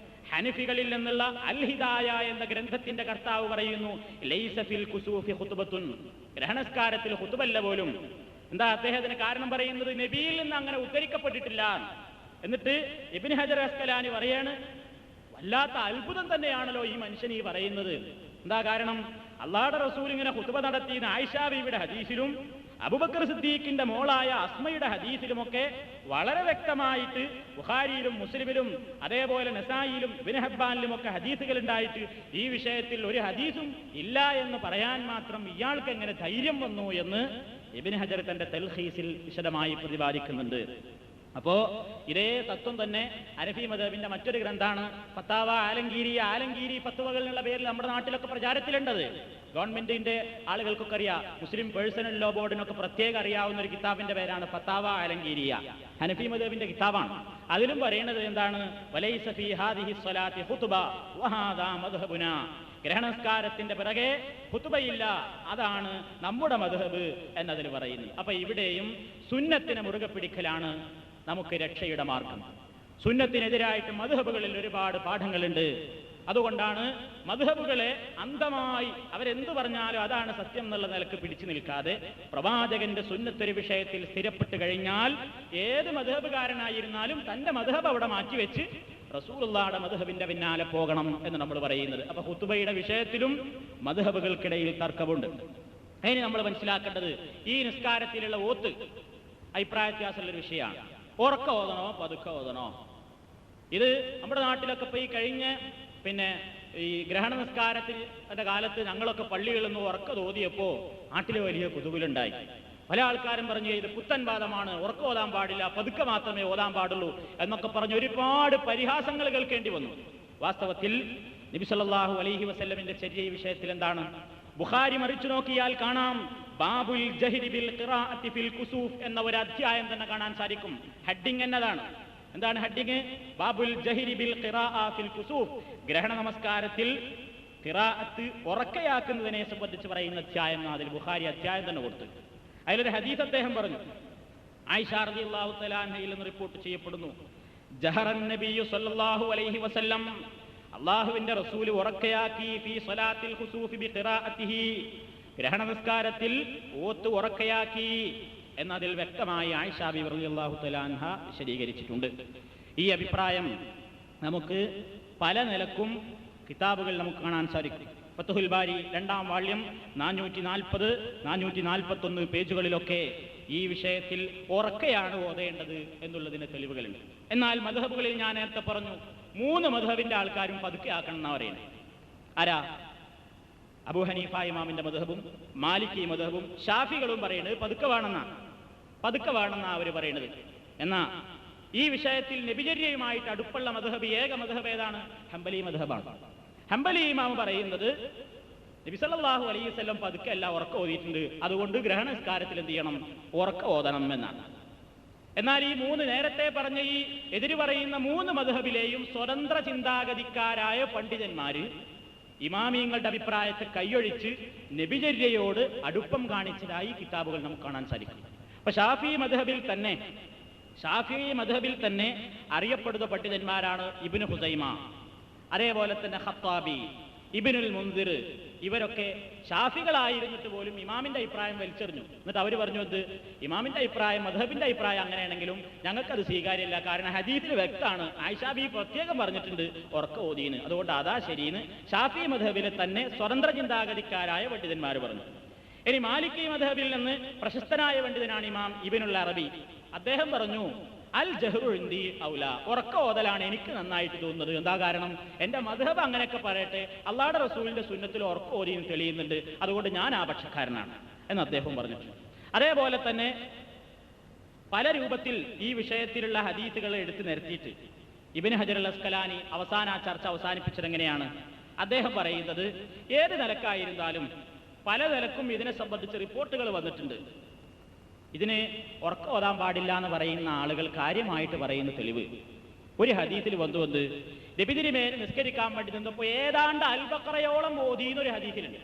ഹനഫികളിൽ നിന്നുള്ള അൽ ഹിദായ എന്ന ഗ്രന്ഥത്തിന്റെ കർത്താവ് പറയുന്നു, ലൈസ ഫിൽ കുസൂഫി ഖുതുബത്തുൻ, ഗ്രഹണസ്കാരത്തിൽ ഖുതുബല്ല പോലും. എന്താ അദ്ദേഹത്തിന് കാരണം പറയുന്നത്? നബിയിൽ നിന്ന് അങ്ങനെ ഉദ്ധരിക്കപ്പെട്ടിട്ടില്ല. എന്നിട്ട് ഇബ്നു ഹജർ അസ്കലാനി പറയാണ്, വല്ലാത്ത അത്ഭുതം തന്നെയാണല്ലോ ഈ മനുഷ്യൻ ഈ പറയുന്നത്. എന്താ കാരണം? അല്ലാഹുവിന്റെ റസൂൽ ഇങ്ങനെ ഖുതുബ നടത്തിയ ആയിഷ ബീവിയുടെ ഹദീസിലും അബൂബക്കർ സിദ്ദീഖിന്റെ മോളായ അസ്മയുടെ ഹദീസിലുമൊക്കെ വളരെ വ്യക്തമായിട്ട് ബുഖാരിയിലും മുസ്ലിമിലും അതേപോലെ നസായിലും ഇബ്നു ഹബ്ബാനിലും ഒക്കെ ഹദീസുകൾ ഉണ്ടായിട്ട് ഈ വിഷയത്തിൽ ഒരു ഹദീസും ഇല്ല എന്ന് പറയാൻ മാത്രം ഇയാൾക്ക് എങ്ങനെ ധൈര്യം വന്നു എന്ന് ഇബ്നു ഹജർ തന്റെ തൽഖീസിൽ വിശദമായി പ്രതിപാദിക്കുന്നുണ്ട്. അപ്പോ ഇതേ തത്വം തന്നെ ഹനഫി മദ്ഹബിന്റെ മറ്റൊരു ഗ്രന്ഥാണ് ഫത്താവ ആലംഗീരി. ആലംഗീരി ഫത്വകൾ എന്നുള്ള പേരിൽ നമ്മുടെ നാട്ടിലൊക്കെ പ്രചാരത്തിലുണ്ടത്. ഗവൺമെന്റിന്റെ ആളുകൾക്കൊക്കെ അറിയാം, മുസ്ലിം പേഴ്സണൽ ലോ ബോർഡിനൊക്കെ പ്രത്യേകം അറിയാവുന്ന ഒരു കിതാബിന്റെ പേരാണ് ഫത്താവ ആലംഗീരിയ. ഹനഫി മദ്ഹബിന്റെ കിതാബാണ്. അതിലും പറയുന്നത് എന്താണ്? വലൈസ ഫീ ഹാദിഹി സ്വലാത്തി ഖുതുബ വഹാദാ മദ്ഹബുനാ, ഗ്രഹണസ്കാരത്തിന്റെ പിറകെ ഖുതുബയില്ല, അതാണ് നമ്മുടെ മദ്ഹബ് എന്നതിൽ പറയുന്നു. അപ്പൊ ഇവിടെയും സുന്നത്തിനെ മുറുകെ പിടിക്കലാണ് നമുക്ക് രക്ഷയുടെ മാർഗം. സുന്നത്തിനെതിരായിട്ട് മദ്ഹബുകളിൽ ഒരുപാട് പാഠങ്ങളുണ്ട്. അതുകൊണ്ടാണ് മദ്ഹബുകളെ അന്ധമായി അവരെന്തു പറഞ്ഞാലും അതാണ് സത്യം എന്നുള്ള നിലക്ക് പിടിച്ചു നിൽക്കാതെ പ്രവാചകന്റെ സുന്നത്തൊരു വിഷയത്തിൽ സ്ഥിരപ്പെട്ട് കഴിഞ്ഞാൽ ഏത് മദ്ഹബുകാരനായിരുന്നാലും തന്റെ മദ്ഹബ് അവിടെ മാറ്റിവെച്ച് റസൂലുള്ളാഹിയുടെ മദ്ഹബിന്റെ പിന്നാലെ പോകണം എന്ന് നമ്മൾ പറയുന്നത്. അപ്പൊ ഖുതുബയുടെ വിഷയത്തിലും മദ്ഹബുകൾക്കിടയിൽ തർക്കമുണ്ട്. അതിന് നമ്മൾ മനസ്സിലാക്കേണ്ടത് ഈ നിസ്കാരത്തിലുള്ള ഓത്ത് അഭിപ്രായ വ്യത്യാസമുള്ളൊരു വിഷയമാണ്. ഉറക്ക ഓതണോ പതുക്കെ ഓതണോ? ഇത് നമ്മുടെ നാട്ടിലൊക്കെ ഇപ്പൊ ഈ കഴിഞ്ഞ ഈ ഗ്രഹണ നിസ്കാരത്തിന്റെ കാലത്ത് ഞങ്ങളൊക്കെ പള്ളികളിൽ നിന്ന് ഉറക്ക തോതിയപ്പോ നാട്ടിൽ വലിയ കുതുകിലുണ്ടായി. പല ആൾക്കാരും പറഞ്ഞു ഇത് പുത്തൻ വാദമാണ്, ഉറക്കം ഓതാൻ പാടില്ല, പതുക്കെ മാത്രമേ ഓതാൻ പാടുള്ളൂ എന്നൊക്കെ പറഞ്ഞ് ഒരുപാട് പരിഹാസങ്ങൾ കേൾക്കേണ്ടി വന്നു. വാസ്തവത്തിൽ നബി സല്ലല്ലാഹു അലൈഹി വസല്ലമിന്റെ ചര്യ വിഷയത്തിൽ എന്താണ്? ബുഖാരി മറിച്ചു നോക്കിയാൽ കാണാം, ബാബുൽ ജഹരി ബിൽ ഖിറാഅത്തി ഫിൽ കുസൂഫ് എന്ന ഒരു അധ്യായം തന്നെ കാണാൻ സാധിക്കും. ഹെഡിങ് എന്നതാണ്. എന്താണ് ഹെഡിങ്? ബാബുൽ ജഹരി ബിൽ ഖിറാഅ ഫിൽ കുസൂഫ്, ഗ്രഹണ നമസ്കാരത്തിൽ ഖിറാഅത്ത് ഉറക്കയാക്കുന്നതിനെ സംബന്ധിച്ച് പറയുന്ന അധ്യായം. അതിൽ ബുഖാരി അധ്യായം തന്നെ കൊടുത്തു. അതിലൊരു ഹദീസ് അദ്ദേഹം പറഞ്ഞു. ആയിഷ റളിയല്ലാഹു തആല അൻഹയിൽ നിന്ന് റിപ്പോർട്ട് ചെയ്യപ്പെടുന്നു, ജഹറൻ നബിയ്യു സ്വല്ലല്ലാഹു അലൈഹി വസല്ലം, അല്ലാഹുവിന്റെ റസൂൽ ഉറക്കയാക്കി ഫീ സ്വലാത്തിൽ ഖുസൂഫി ബി ഖിറാഅത്തിഹി, ഗ്രഹണ നിസ്കാരത്തിൽ ഓത്ത് ഉറക്കയാക്കി എന്നതിൽ വ്യക്തമായി ആയിഷ ബിബി റളിയല്ലാഹു തആല അൻഹ വിശദീകരിച്ചിട്ടുണ്ട്. ഈ അഭിപ്രായം നമുക്ക് പല നിലക്കും കിതാബുകൾ നമുക്ക് കാണാൻ സാധിക്കും. ഫത്ഹുൽ ബാരി 2-ാം വാള്യം 440, 441 പേജുകളിലൊക്കെ ഈ വിഷയത്തിൽ ഉറക്കയാണ് ഓതേണ്ടത് എന്നുള്ളതിന് തെളിവുകളുണ്ട്. എന്നാൽ മദ്ഹബുകളിൽ ഞാൻ നേരത്തെ പറഞ്ഞു 3 മദ്ഹബിന്റെ ആൾക്കാരും പതുക്കെ ആക്കണം എന്നാ പറയുന്നത്. ആരാ? അബൂ ഹനീഫ ഇമാമിന്റെ മദ്ഹബും മാലിക്കി മദ്ഹബും ഷാഫികളും പറയുന്നത് പതുക്കെ വേണമെന്നാ അവർ പറയുന്നത്. എന്നാ ഈ വിഷയത്തിൽ നബിചര്യയുമായിട്ട് അടുപ്പുള്ള മദ്ഹബ്, ഏക മദ്ഹബ് ഏതാണ്? ഹംബലി മദ്ഹബാണ്. ഹംബലി ഇമാം പറയുന്നത് നബി സല്ലല്ലാഹു അലൈഹി വസല്ലം പതുക്കെ അല്ല ഉറക്കം ഓതിയിട്ടുണ്ട്, അതുകൊണ്ട് ഗ്രഹണ നിസ്കാരത്തിൽ എന്ത് ചെയ്യണം? ഉറക്കം ഓതണം എന്നാണ്. എന്നാൽ ഈ 3 നേരത്തെ പറഞ്ഞ ഈ എതിര് പറയുന്ന 3 മദ്ഹബിലെയും സ്വതന്ത്ര ചിന്താഗതിക്കാരായ പണ്ഡിതന്മാര് ഇമാമിയങ്ങളുടെ അഭിപ്രായത്തെ കൈയൊഴിച്ച് നബിചര്യയോട് അടുപ്പം കാണിച്ചതായി കിതാബുകൾ നമുക്ക് കാണാൻ സാധിക്കും. അപ്പൊ ഷാഫി മദ്ഹബിൽ തന്നെ അറിയപ്പെടുന്ന പണ്ഡിതന്മാരാണ് ഇബ്നു ഹുസൈമ, അതേപോലെ തന്നെ ഖത്താബി, ഇബ്നുൽ മുൻസിർ. ഇവരൊക്കെ ഷാഫികളായിരുന്നിട്ട് പോലും ഇമാമിന്റെ അഭിപ്രായം വലിച്ചെറിഞ്ഞു. എന്നിട്ട് അവർ പറഞ്ഞു, അത് ഇമാമിന്റെ അഭിപ്രായം മദ്ഹബിന്റെ അഭിപ്രായം അങ്ങനെയാണെങ്കിലും ഞങ്ങൾക്കത് സ്വീകാര്യമല്ല, കാരണം ഹദീസിൽ വ്യക്തമാണ്, ആയിഷ ബി പ്രത്യേകം പറഞ്ഞിട്ടുണ്ട് ഉറക്ക ഓതീന്, അതുകൊണ്ട് അതാ ശരിയെന്ന് ഷാഫി മദ്ഹബിലെ തന്നെ സ്വതന്ത്ര ചിന്താഗതിക്കാരായ പണ്ഡിതന്മാർ പറഞ്ഞു. ഇനി മാലിക്കി മദ്ഹബിൽ നിന്ന് പ്രശസ്തനായ പണ്ഡിതനാണ് ഇമാം ഇബ്നുൽ അറബി. അദ്ദേഹം പറഞ്ഞു, അൽ ജഹ്റു ഇൻദി ഔല, ഉറക്ക ഓതലാണ് എനിക്ക് നന്നായിട്ട് തോന്നുന്നത്. എന്താ കാരണം? എന്റെ മദ്ഹബ് അങ്ങനെയൊക്കെ പറയട്ടെ, അള്ളാഹുവിന്റെ റസൂലിന്റെ സുന്നത്തിൽ ഉറക്ക ഓതിയെന്ന് തെളിയുന്നുണ്ട്, അതുകൊണ്ട് ഞാൻ ആ പക്ഷക്കാരനാണ് എന്ന് അദ്ദേഹം പറഞ്ഞിട്ടുണ്ട്. അതേപോലെ തന്നെ പല രൂപത്തിൽ ഈ വിഷയത്തിലുള്ള ഹദീസുകൾ എടുത്തു നിരത്തിയിട്ട് ഇബ്നു ഹജർ അൽ അസ്കലാനി അവസാന ചർച്ച അവസാനിപ്പിച്ചത് എങ്ങനെയാണ്? അദ്ദേഹം പറയുന്നത്, ഏത് നിലക്കായിരുന്നാലും പല നിലക്കും ഇതിനെ സംബന്ധിച്ച് റിപ്പോർട്ടുകൾ വന്നിട്ടുണ്ട്. ഇതിന് ഉറക്കം ഓതാൻ പാടില്ല എന്ന് പറയുന്ന ആളുകൾ കാര്യമായിട്ട് പറയുന്ന തെളിവ് ഒരു ഹദീസിൽ വന്നു നബിതിരി മേൽ നിസ്കരിക്കാൻ വേണ്ടി നിന്നപ്പോൾ ഏതാണ്ട് അൽബഖറയോളം ഓതിയെന്നൊരു ഹദീസിലുണ്ട്.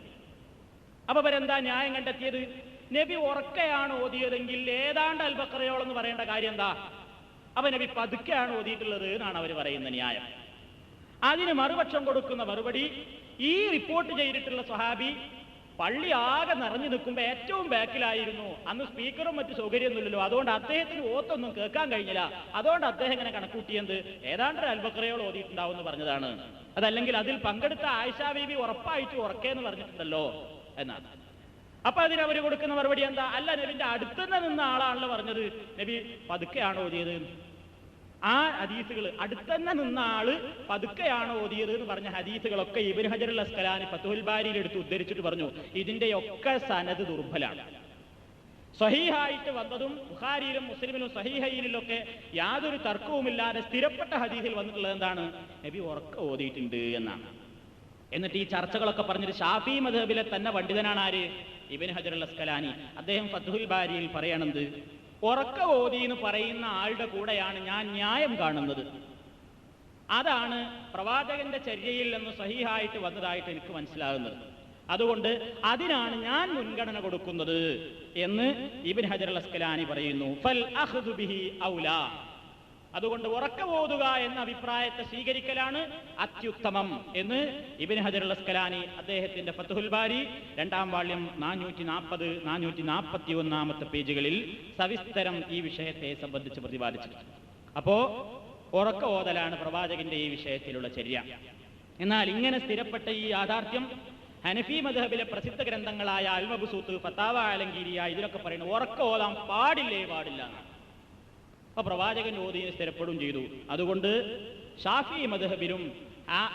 അപ്പൊ ഇവരെന്താ ന്യായം കണ്ടെത്തിയത്? നബി ഉറക്കയാണ് ഓതിയതെങ്കിൽ ഏതാണ്ട് അൽബഖറയോളം എന്ന് പറയേണ്ട കാര്യം എന്താ? അപ്പൊ നബി പതുക്കെയാണ് ഓതിയിട്ടുള്ളത് എന്നാണ് അവർ പറയുന്ന ന്യായം. അതിന് മറുപക്ഷം കൊടുക്കുന്ന മറുപടി, ഈ റിപ്പോർട്ട് ചെയ്തിട്ടുള്ള സ്വഹാബി പള്ളി ആകെ നിറഞ്ഞു നിൽക്കുമ്പോൾ ഏറ്റവും ബാക്കിലായിരുന്നു, അന്ന് സ്പീക്കറും മറ്റു സൗകര്യമൊന്നുമില്ലല്ലോ, അതുകൊണ്ട് അദ്ദേഹത്തിന് ഓത്തൊന്നും കേൾക്കാൻ കഴിഞ്ഞില്ല, അതുകൊണ്ട് അദ്ദേഹം ഇങ്ങനെ കണക്കൂട്ടിയത് ഏതാണ്ട് അൽബഖറയോളം ഓതിയിട്ടുണ്ടാവും എന്ന് പറഞ്ഞതാണ്. അതല്ലെങ്കിൽ അതിൽ പങ്കെടുത്ത ആയിഷ ബീബി ഉറപ്പായിട്ട് ഉറക്കേന്ന് പറഞ്ഞിട്ടുണ്ടല്ലോ എന്നാണ്. അപ്പൊ അതിനവർ കൊടുക്കുന്ന മറുപടി എന്താ? അല്ല, നബിന്റെ അടുത്തുനിന്ന് നിന്ന ആളാണല്ലോ പറഞ്ഞത് നബി പതുക്കെയാണ് ഓതിയത്. ആ ഹദീസുകൾ അടുത്തന്നെ നിന്ന ആള് പതുക്കെയാണ് ഓതിയത് എന്ന് പറഞ്ഞ ഹദീസുകളൊക്കെ ഇബ്നു ഹജർ അൽ അസ്കലാനി ഫത്ഹുൽ ബാരിയിൽ എടുത്ത് ഉദ്ധരിച്ചിട്ട് പറഞ്ഞു, ഇതിന്റെയൊക്കെ സനദ് ദുർബലാണ്. സഹീഹായിട്ട് വന്നതും ബുഖാരിയിലും മുസ്ലിമിലും സഹീഹയിലൊക്കെ യാതൊരു തർക്കവുമില്ലാതെ സ്ഥിരപ്പെട്ട ഹദീസിൽ വന്നിട്ടുള്ളത് എന്താണ്? നബി ഉറക്ക ഓതിയിട്ടുണ്ട് എന്നാണ്. എന്നിട്ട് ഈ ചർച്ചകളൊക്കെ പറഞ്ഞിട്ട് ഷാഫി മദ്ഹബിലെ തന്നെ പണ്ഡിതനാണ് ആര്? ഇബ്നു ഹജർ അൽ അസ്കലാനി. അദ്ദേഹം ഫത്ഹുൽ ബാരിയിൽ പറയണത്, ഉറക്ക ഓതി എന്ന് പറയുന്ന ആളുടെ കൂടെയാണ് ഞാൻ ന്യായം കാണുന്നത്. അതാണ് പ്രവാചകന്റെ ചര്യയിൽ നിന്ന് സഹീഹായിട്ട് വന്നതായിട്ട് എനിക്ക് മനസ്സിലാകുന്നത്. അതുകൊണ്ട് അതിനാണ് ഞാൻ മുൻഗണന കൊടുക്കുന്നത് എന്ന് ഇബ്നു ഹജർ അൽ അസ്കലാനി പറയുന്നു. ഫൽ അഖ്ദു ബിഹി ഔലാ, അതുകൊണ്ട് ഉറക്ക ഓതുക എന്ന അഭിപ്രായത്തെ സ്വീകരിക്കലാണ് അത്യുത്തമം എന്ന് ഇബ്നു ഹജർ അൽ അസ്കലാനി അദ്ദേഹത്തിന്റെ ഫത്ഹുൽ ബാരി 2-ാം വാള്യം 440, 441 പേജുകളിൽ സവിസ്തരം ഈ വിഷയത്തെ സംബന്ധിച്ച് പ്രതിപാദിച്ചിട്ടുണ്ട്. അപ്പോ ഉറക്ക ഓതലാണ് പ്രവാചകന്റെ ഈ വിഷയത്തിലുള്ള ചര്യ. എന്നാൽ ഇങ്ങനെ സ്ഥിരപ്പെട്ട ഈ യാഥാർത്ഥ്യം ഹനഫി മദ്ഹബിലെ പ്രസിദ്ധ ഗ്രന്ഥങ്ങളായ അൽ മബ്സൂത്ത്, ഫതാവ അലംഗീരിയ ഇതിലൊക്കെ പറയുന്നത് ഉറക്ക ഓതാൻ പാടില്ല എന്നാണ്. അപ്പൊ പ്രവാചകൻ ഓതിയെ സ്ഥിരപ്പെടും ചെയ്തു. അതുകൊണ്ട് ഷാഫി മദ്ഹബിലും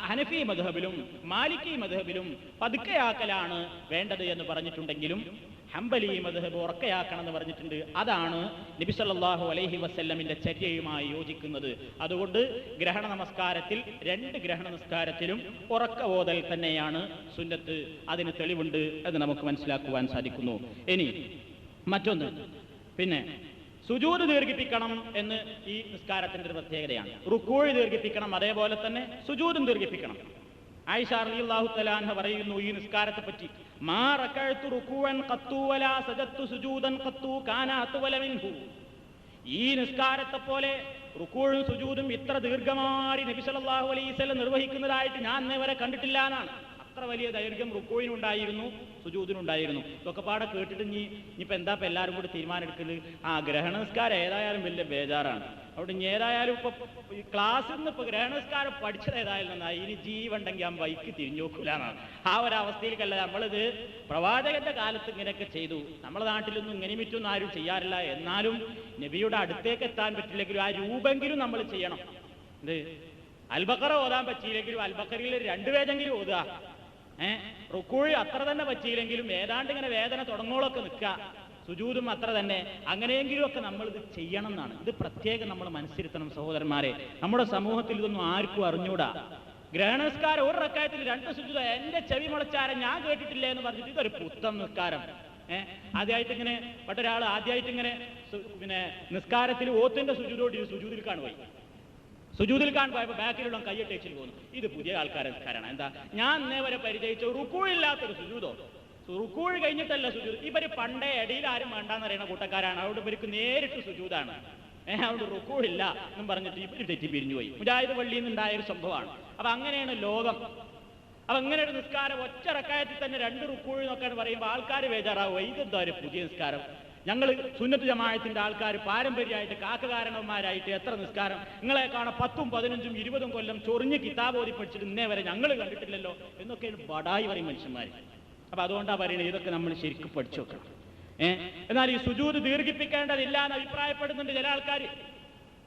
ഹനഫി മദ്ഹബിലും മാലിക്കി മദ്ഹബിലും പതുക്കെയാക്കലാണ് വേണ്ടത് എന്ന് പറഞ്ഞിട്ടുണ്ടെങ്കിലും ഹംബലി മദ്ഹബ് ഉറക്കയാക്കണം എന്ന് പറഞ്ഞിട്ടുണ്ട്. അതാണ് നബി സല്ലല്ലാഹു അലൈഹി വസല്ലമിന്റെ ചര്യയുമായി യോജിക്കുന്നത്. അതുകൊണ്ട് ഗ്രഹണ നമസ്കാരത്തിൽ 2 ഗ്രഹണ നിസ്കാരത്തിലും ഉറക്ക ഓതൽ തന്നെയാണ് സുന്നത്ത്. അതിന് തെളിവുണ്ട് എന്ന് നമുക്ക് മനസ്സിലാക്കുവാൻ സാധിക്കുന്നു. ഇനി മറ്റൊന്ന്, പിന്നെ സുജൂദ് ദീർഘിപ്പിക്കണം എന്ന് ഈ നിസ്കാരത്തിന്റെ ഒരു പ്രത്യേകതയാണ്. റുക്കൂഅ് ദീർഘിപ്പിക്കണം, അതേപോലെ തന്നെ സുജൂദും ദീർഘിപ്പിക്കണം. ആയിഷ റളിയല്ലാഹു തആല അൻഹ പറയുന്നു ഈ നിസ്കാരത്തെ പറ്റി, മാ റകഅതു റുകൂഅൻ ഖത്തു വലാ സജദതു സുജൂദൻ ഖത്തു കാന അത്വല മിൻഹു. ഈ നിസ്കാരത്തെ പോലെ റുക്കൂഉം സുജൂദും ഇത്ര ദീർഘമായി നബി സല്ലല്ലാഹു അലൈഹി വസല്ലം നിർവഹിക്കുന്നതായിട്ട് ഞാൻ ഇന്നേവരെ കണ്ടിട്ടില്ല എന്നാണ്. അത്ര വലിയ ദൈർഘ്യം റുക്കൂഇനുണ്ടായിരുന്നു, സുജൂദിനുണ്ടായിരുന്നു. ഇതൊക്കെ പാടെ കേട്ടിട്ട് ഇനിയിപ്പോൾ എന്താ ഇപ്പം എല്ലാവരും കൂടി തീരുമാനം ഗ്രഹണ നിസ്കാരം ഏതായാലും വലിയ ബേജാറാണ്. അവിടെ ഇനി ഏതായാലും ഇപ്പോൾ ഈ ക്ലാസ്സിൽ നിന്ന് ഇപ്പോൾ ഗ്രഹണ നിസ്കാരം പഠിച്ചത് ഏതായാലും നന്നായി, ഇനി ജീവുണ്ടെങ്കിൽ ആ ബൈക്ക് തിരിഞ്ഞു നോക്കൂല എന്നാണ്. ആ ഒരവസ്ഥയിലേക്കല്ല നമ്മളിത് പ്രവാചകന്റെ കാലത്ത് ഇങ്ങനെയൊക്കെ ചെയ്തു. നമ്മുടെ നാട്ടിലൊന്നും ഇങ്ങനെ മറ്റൊന്നും ആരും ചെയ്യാറില്ല. എന്നാലും നബിയുടെ അടുത്തേക്ക് എത്താൻ പറ്റില്ലെങ്കിലും ആ രൂപെങ്കിലും നമ്മൾ ചെയ്യണം. ഇത് അൽബക്കറ ഓതാൻ പറ്റിയില്ലെങ്കിലും അൽബക്കറിയിൽ 2 പേജെങ്കിലും ഓതുക. റുക്കൂഅ് അത്ര തന്നെ പറ്റിയില്ലെങ്കിലും ഏതാണ്ട് ഇങ്ങനെ വേദന തുടങ്ങോളൊക്കെ നിൽക്കുക. സുജൂദും അത്ര തന്നെ. അങ്ങനെയെങ്കിലും ഒക്കെ നമ്മൾ ഇത് ചെയ്യണം എന്നാണ്. ഇത് പ്രത്യേകം നമ്മൾ മനസ്സിരുത്തണം സഹോദരന്മാരെ. നമ്മുടെ സമൂഹത്തിൽ ഇതൊന്നും ആർക്കും അറിഞ്ഞൂടാ. ഗ്രഹണസ്കാരം 1 റക്അത്തിൽ 2 സുജൂദ്, എന്റെ ചെവി മുളച്ചാരം ഞാൻ കേട്ടിട്ടില്ലേ എന്ന് പറഞ്ഞിട്ട് ഇതൊരു പുത്തൻ നിസ്കാരം. ആദ്യമായിട്ട് ഇങ്ങനെ ഒരാൾ ആദ്യമായിട്ട് ഇങ്ങനെ പിന്നെ നിസ്കാരത്തിൽ ഓത്തിന്റെ സുജൂദോട് സുജൂദിൽ കാണുപോയി. സുജൂദിൽ പോയപ്പോൾ ബാക്കിലുള്ള കയ്യട്ടേച്ചിൽ പോകുന്നു. ഇത് പുതിയ ആൾക്കാരാണ്. എന്താ ഞാൻ ഇന്നേവരെ പരിചയിച്ച റുക്കൂഇല്ലാത്തൊരു സുജൂദോ, റുക്കൂഅ് കഴിഞ്ഞിട്ടല്ല സുജൂദ്. ഇവര് പണ്ടേ ഇടയിൽ ആരും വേണ്ടാന്ന് പറയുന്ന കൂട്ടക്കാരാണ്. അവിടെ ഇവർക്ക് നേരിട്ട് സുജൂദാണ്. അവിടെ റുക്കൂഇല്ല എന്നും പറഞ്ഞിട്ട് ഇവർ തെറ്റി പിരിഞ്ഞു പോയി. മുജാഹിദ് പള്ളിയിൽ നിന്നുണ്ടായ ഒരു സംഭവമാണ്. അപ്പൊ അങ്ങനെയാണ് ലോകം. അപ്പൊ അങ്ങനെ ഒരു നിസ്കാരം 1 റക്അത്തിൽ തന്നെ 2 റുക്കൂഅ് എന്നൊക്കെയാണ് പറയുമ്പോൾ ആൾക്കാർ ബേജാറാവുക. ഇതെന്താ ഒരു പുതിയ നിസ്കാരം? ഞങ്ങൾ സുന്നത്ത് ജമാഅത്തിന്റെ ആൾക്കാർ പാരമ്പര്യമായിട്ട് കാക്കകാരണവന്മാരായിട്ട് എത്ര നിസ്കാരം നിങ്ങളെ കാണാൻ 10, 15, 20 കൊല്ലം ചൊറിഞ്ഞ് കിതാബ് ഓതി പഠിച്ചിട്ട് ഇന്നേ വരെ ഞങ്ങൾ കണ്ടിട്ടില്ലല്ലോ എന്നൊക്കെയാണ് ബടായി പറയും മനുഷ്യന്മാർ. അപ്പൊ അതുകൊണ്ടാണ് പറയുന്നത് ഇതൊക്കെ നമ്മൾ ശരിക്കും പഠിച്ചു വെക്കണം. എന്നാൽ ഈ സുജൂദ് ദീർഘിപ്പിക്കേണ്ടതില്ല എന്ന് അഭിപ്രായപ്പെടുന്നുണ്ട് ചില ആൾക്കാർ.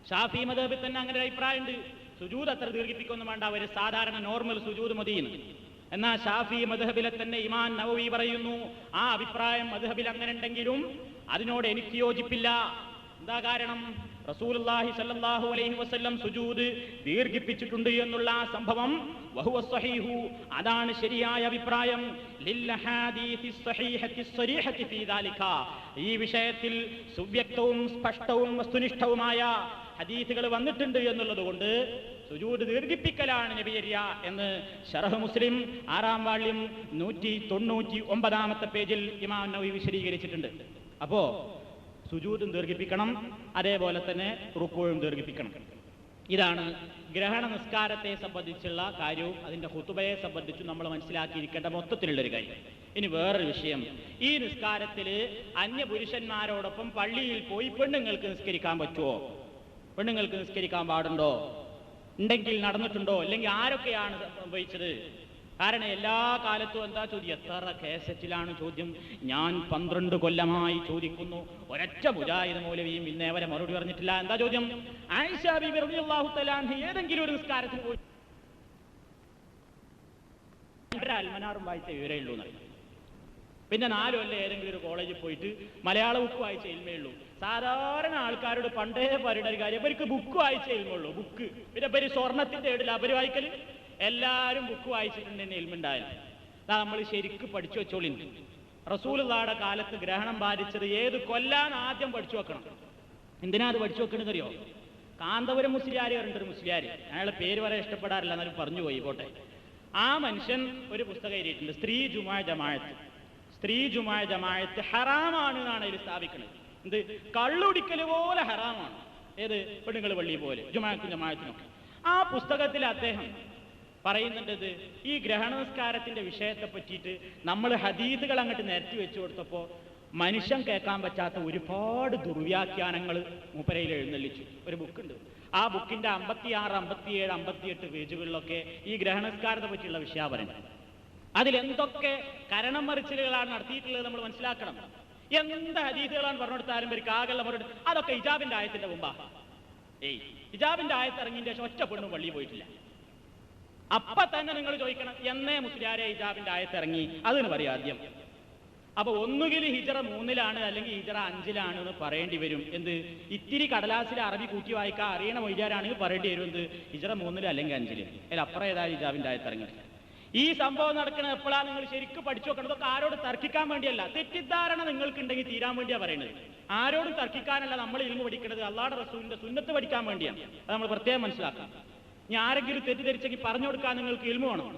ഷാഫി മദ്ഹബിൽ തന്നെ അങ്ങനെ ഒരു അഭിപ്രായമുണ്ട്. സുജൂദ് അത്ര ദീർഘിപ്പിക്കൊന്നും വേണ്ട, അവർ സാധാരണ നോർമൽ സുജൂദ് മതിയെന്ന്. എന്നാൽ ഷാഫി മദ്ഹബിലെ തന്നെ ഇമാം നവവി പറയുന്നു ആ അഭിപ്രായം മദ്ഹബിൽ അങ്ങനെ ഉണ്ടെങ്കിലും അതിനോട് എനിക്ക് യോജിപ്പില്ല. എന്താ കാരണം? റസൂലുള്ളാഹി സ്വല്ലല്ലാഹു അലൈഹി വസല്ലം സുജൂദ് ദീർഘിപ്പിച്ചിട്ടുണ്ട് എന്നുള്ള ആ സംഭവം വഹുവ സ്വഹീഹു, അതാണ് ശരിയായ അഭിപ്രായം. ലിൽ ഹദീസി സ്വഹീഹത്തി സ്വരീഹത്തി ഫീ ദാലിക, ഈ വിഷയത്തിൽ സുവ്യക്തവും സ്പഷ്ടവും വസ്തുനിഷ്ഠവുമായ ഹദീസുകൾ വന്നിട്ടുണ്ട് എന്നുള്ളത് കൊണ്ട് സുജൂദ് ദീർഘിപ്പിക്കലാണ് നബിചര്യ എന്ന് ശറഹ് മുസ്ലിം 6-ാം വാള്യം 199 പേജിൽ ഇമാം നവവി വിശദീകരിച്ചിട്ടുണ്ട്. അപ്പോ സുജൂദും ദീർഘിപ്പിക്കണം, അതേപോലെ തന്നെ റുക്കൂഉം ദീർഘിപ്പിക്കണം. ഇതാണ് ഗ്രഹണ നിസ്കാരത്തെ സംബന്ധിച്ചുള്ള കാര്യവും അതിന്റെ ഖുതുബയെ സംബന്ധിച്ചും നമ്മൾ മനസ്സിലാക്കിയിരിക്കേണ്ട മൊത്തത്തിലുള്ളൊരു കാര്യം. ഇനി വേറൊരു വിഷയം, ഈ നിസ്കാരത്തിൽ അന്യപുരുഷന്മാരോടൊപ്പം പള്ളിയിൽ പോയി പെണ്ണുങ്ങൾക്ക് നിസ്കരിക്കാൻ പറ്റുമോ? പെണ്ണുങ്ങൾക്ക് നിസ്കരിക്കാൻ പാടുണ്ടോ? ഉണ്ടെങ്കിൽ നടന്നിട്ടുണ്ടോ? അല്ലെങ്കിൽ ആരൊക്കെയാണ് സംഭവിച്ചത്? കാരണം എല്ലാ കാലത്തും എന്താ ചോദ്യം? എത്ര കേസറ്റിലാണ് ചോദ്യം? ഞാൻ 12 കൊല്ലമായി ചോദിക്കുന്നു, ഒരൊറ്റ മുജാഹിദ് മൗലവിയും ഇന്നേവരെ മറുപടി പറഞ്ഞിട്ടില്ല. എന്താ ചോദ്യം? ആയിഷ ബീബി റളിയല്ലാഹു തആല അൻഹ ഏതെങ്കിലും ഒരു നിസ്കാരത്തിന് പോയി അൽമനാറും വായിച്ച വിവരേ ഉള്ളൂ എന്നറിയാം. പിന്നെ 4 കൊല്ലം ഏതെങ്കിലും ഒരു കോളേജിൽ പോയിട്ട് മലയാള ബുക്ക് വായിച്ച ഇൽമേ ഉള്ളൂ. സാധാരണ ആൾക്കാരോട് പണ്ടേ പറയുന്ന ഒരു കാര്യം, ഇവർക്ക് ബുക്ക് വായിച്ച ഇൽമുള്ളൂ. ബുക്ക് പിന്നെ ഇവർ സ്വർണത്തിന്റെ ഏടില്ല അവർ വായിക്കല്. എല്ലാവരും ബുക്ക് വായിച്ചിട്ടുണ്ട് തന്നെ ഇൽമുണ്ടായാലും. നമ്മൾ ശരിക്കും പഠിച്ചു വെച്ചോളി. റസൂലുള്ളാഹിയുടെ കാലത്ത് ഗ്രഹണം ബാധിച്ചത് ഏത് കൊല്ലാൻ ആദ്യം പഠിച്ചു വെക്കണം. എന്തിനാ അത് പഠിച്ചു വെക്കണമെന്ന് അറിയോ? കാന്തപുരം മുസ്ലിയാർ പറഞ്ഞിട്ടൊരു മുസ്ലിയാർ, അയാളെ പേര് പറയാൻ ഇഷ്ടപ്പെടാറില്ല, എന്നാലും പറഞ്ഞു പോയി പോട്ടെ. ആ മനുഷ്യൻ ഒരു പുസ്തകം എഴുതിയിട്ടുണ്ട്, സ്ത്രീ ജുമാ ജമാഅത്ത്. സ്ത്രീ ജുമാ ജമാഅത്ത് ഹറാമാണ് എന്നാണ് അതിൽ സ്ഥാപിക്കുന്നത്. എന്ത്? കള്ളുടിക്കൽ പോലെ ഹറാമാണ്. ഏത് പെണ്ണുങ്ങൾ പള്ളി പോലെ ജുമാഅത്തും ജമാഅത്തിനൊക്കെ. ആ പുസ്തകത്തിൽ അദ്ദേഹം പറയുന്നുണ്ടത് ഈ ഗ്രഹണനിസ്കാരത്തിന്റെ വിഷയത്തെ പറ്റിയിട്ട് നമ്മൾ ഹദീസുകൾ അങ്ങോട്ട് നിരത്തി വെച്ചു കൊടുത്തപ്പോൾ മനുഷ്യൻ കേൾക്കാൻ പറ്റാത്ത ഒരുപാട് ദുർവ്യാഖ്യാനങ്ങൾ മൂപ്പരയിൽ എഴുന്നള്ളിച്ചു. ഒരു ബുക്കുണ്ട്, ആ ബുക്കിന്റെ 56, 57, 58 പേജുകളിലൊക്കെ ഈ ഗ്രഹണനിസ്കാരത്തെ പറ്റിയുള്ള വിഷയം പറയുന്നത്. അതിലെന്തൊക്കെ കരണം മറിച്ചിലുകളാണ് നടത്തിയിട്ടുള്ളത് നമ്മൾ മനസ്സിലാക്കണം. എന്ത് ഹദീസുകളാണ് പറഞ്ഞെടുത്താലും ഒരു കാകല പറഞ്ഞെടുത്ത് അതൊക്കെ ഹിജാബിന്റെ ആയത്തിന്റെ മുമ്പാ. ഹിജാബിന്റെ ആയത്ത് ഇറങ്ങിയതിന്റെ ശേഷം ഒറ്റ പെണ്ണും പള്ളിയിൽ പോയിട്ടില്ല. അപ്പൊ തന്നെ നിങ്ങൾ ചോദിക്കണം, എന്നേ മുസ്ലിയാരെ ഹിജാബിന്റെ ആയത്ത് ഇറങ്ങി? അതിന് പറയാം ആദ്യം. അപ്പൊ ഒന്നുകിൽ ഹിജറ 3-ലാണ് അല്ലെങ്കിൽ ഹിജറ 5-ലാണ് എന്ന് പറയേണ്ടി വരും. എന്ത് ഇത്തിരി കടലാസിൽ അറബി കൂട്ടി വായിക്കാൻ അറിയണ മൊയ്യാരാണെങ്കിൽ പറയേണ്ടി വരും എന്ത് ഹിജറ 3 അല്ലെങ്കിൽ 5. അതിൽ അപ്പുറം ഏതായാലും ഹിജാബിന്റെ ആയത്ത് ഇറങ്ങിയിട്ടില്ല. ഈ സംഭവം നടക്കുന്നത് എപ്പോഴാണ് നിങ്ങൾ ശരിക്കും പഠിച്ചു നോക്കണം. ഇതൊക്കെ ആരോട് തർക്കിക്കാൻ വേണ്ടിയല്ല, തെറ്റിദ്ധാരണ നിങ്ങൾക്കുണ്ടെങ്കിൽ തീരാൻ വേണ്ടിയാണ് പറയുന്നത്. ആരോടും തർക്കിക്കാനല്ല നമ്മൾ ഇൽമു പഠിക്കുന്നത്, അള്ളാഹുവിന്റെ റസൂലിന്റെ സുന്നത്ത് പഠിക്കാൻ വേണ്ടിയാണ്. അത് നമ്മൾ പ്രത്യേകം മനസ്സിലാക്കണം. ഇനി ആരെങ്കിലും തെറ്റിദ്ധരിച്ചെങ്കിൽ പറഞ്ഞു കൊടുക്കാൻ നിങ്ങൾക്ക് ഇൽമു വേണം.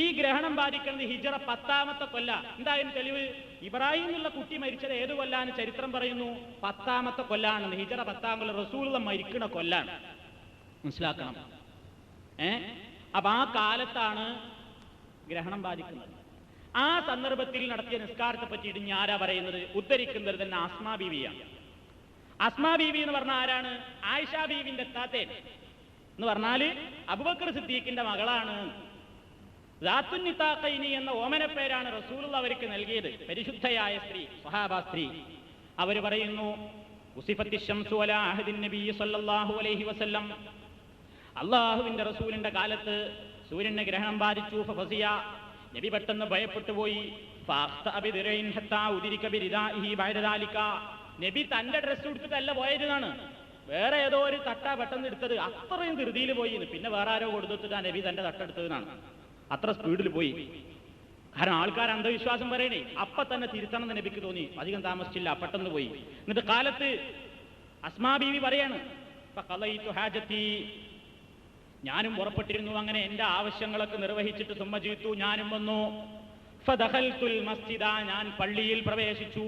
ഈ ഗ്രഹണം ബാധിക്കുന്നത് ഹിജറ 10-ാമത്തെ കൊല്ല. എന്തായാലും തെളിവ്, ഇബ്രാഹിം എന്നുള്ള കുട്ടി മരിച്ചത് ഏത് കൊല്ലാന്ന് ചരിത്രം പറയുന്നു? 10-ാമത്തെ കൊല്ലാണെന്ന്. ഹിജറ 10-ാം കൊല്ലം റസൂലുള്ള മരിക്കണ കൊല്ലാണ്, മനസ്സിലാക്കണം. അപ്പൊ ആ കാലത്താണ് ഗ്രഹണം ബാധിക്കുന്നത്. ആ സന്ദർഭത്തിൽ നടത്തിയ നിസ്കാരത്തെ പറ്റിയിട്ട് ഇനി ആരാ പറയുന്നത്? ഉദ്ധരിക്കുന്നത് തന്നെ അസ്മാ ബീവിയാണ്. അസ്മാ ബീവി എന്ന് പറഞ്ഞാൽ ആരാണ്? ആയിഷ ബീവിന്റെ താത്തേൻ എന്ന് പറഞ്ഞാല് അബൂബക്കർ സിദ്ദീഖിന്റെ മകളാണ്. ദാത്തുൻ നിതാഖൈനി എന്ന ഓമന പേരാണ് റസൂലുള്ള അവർക്ക് നൽകിയത്. പരിശുദ്ധയായ സ്ത്രീ, സ്വഹാബ സ്ത്രീ. അവർ പറയുന്നു, ഉസിഫത്തി ശംസു അലാ അഹദിൻ നബി സല്ലല്ലാഹു അലൈഹി വസല്ലം, അള്ളാഹുവിന്റെ റസൂലിന്റെ കാലത്ത് സൂര്യന് ഗ്രഹണം ബാധിച്ചു. ഫസിയ, നബി പെട്ടെന്ന് ഭയപ്പെട്ടു പോയി. നബി തന്റെ ഡ്രസ്സ് എടുത്തിട്ടല്ല പോയതെന്നാണ്, വേറെ ഏതോ ഒരു തട്ട പെട്ടെന്ന് എടുത്തത്. അത്രയും ധൃതിയിൽ പോയി. പിന്നെ വേറെ ആരോ കൊടുത്തിട്ടാ നബി തന്റെ തട്ടെടുത്തതെന്നാണ്. അത്ര സ്പീഡിൽ പോയി. കാരണം ആൾക്കാർ അന്ധവിശ്വാസം പറയണേ. അപ്പൊ തന്നെ തിരുത്തണം എന്ന് നബിക്ക് തോന്നി. അധികം താമസിച്ചില്ല, പെട്ടെന്ന് പോയി. എന്നിട്ട് കാലത്ത് അസ്മാ ബീവി പറയാണ്, ഞാനും പുറപ്പെട്ടിരുന്നു. അങ്ങനെ എന്റെ ആവശ്യങ്ങളൊക്കെ നിർവഹിച്ചിട്ട് സുമ്മജീത്തു, ഞാനും വന്നു. ഫദഖൽതുൽ മസ്ജിദ, ഞാൻ പള്ളിയിൽ പ്രവേശിച്ചു.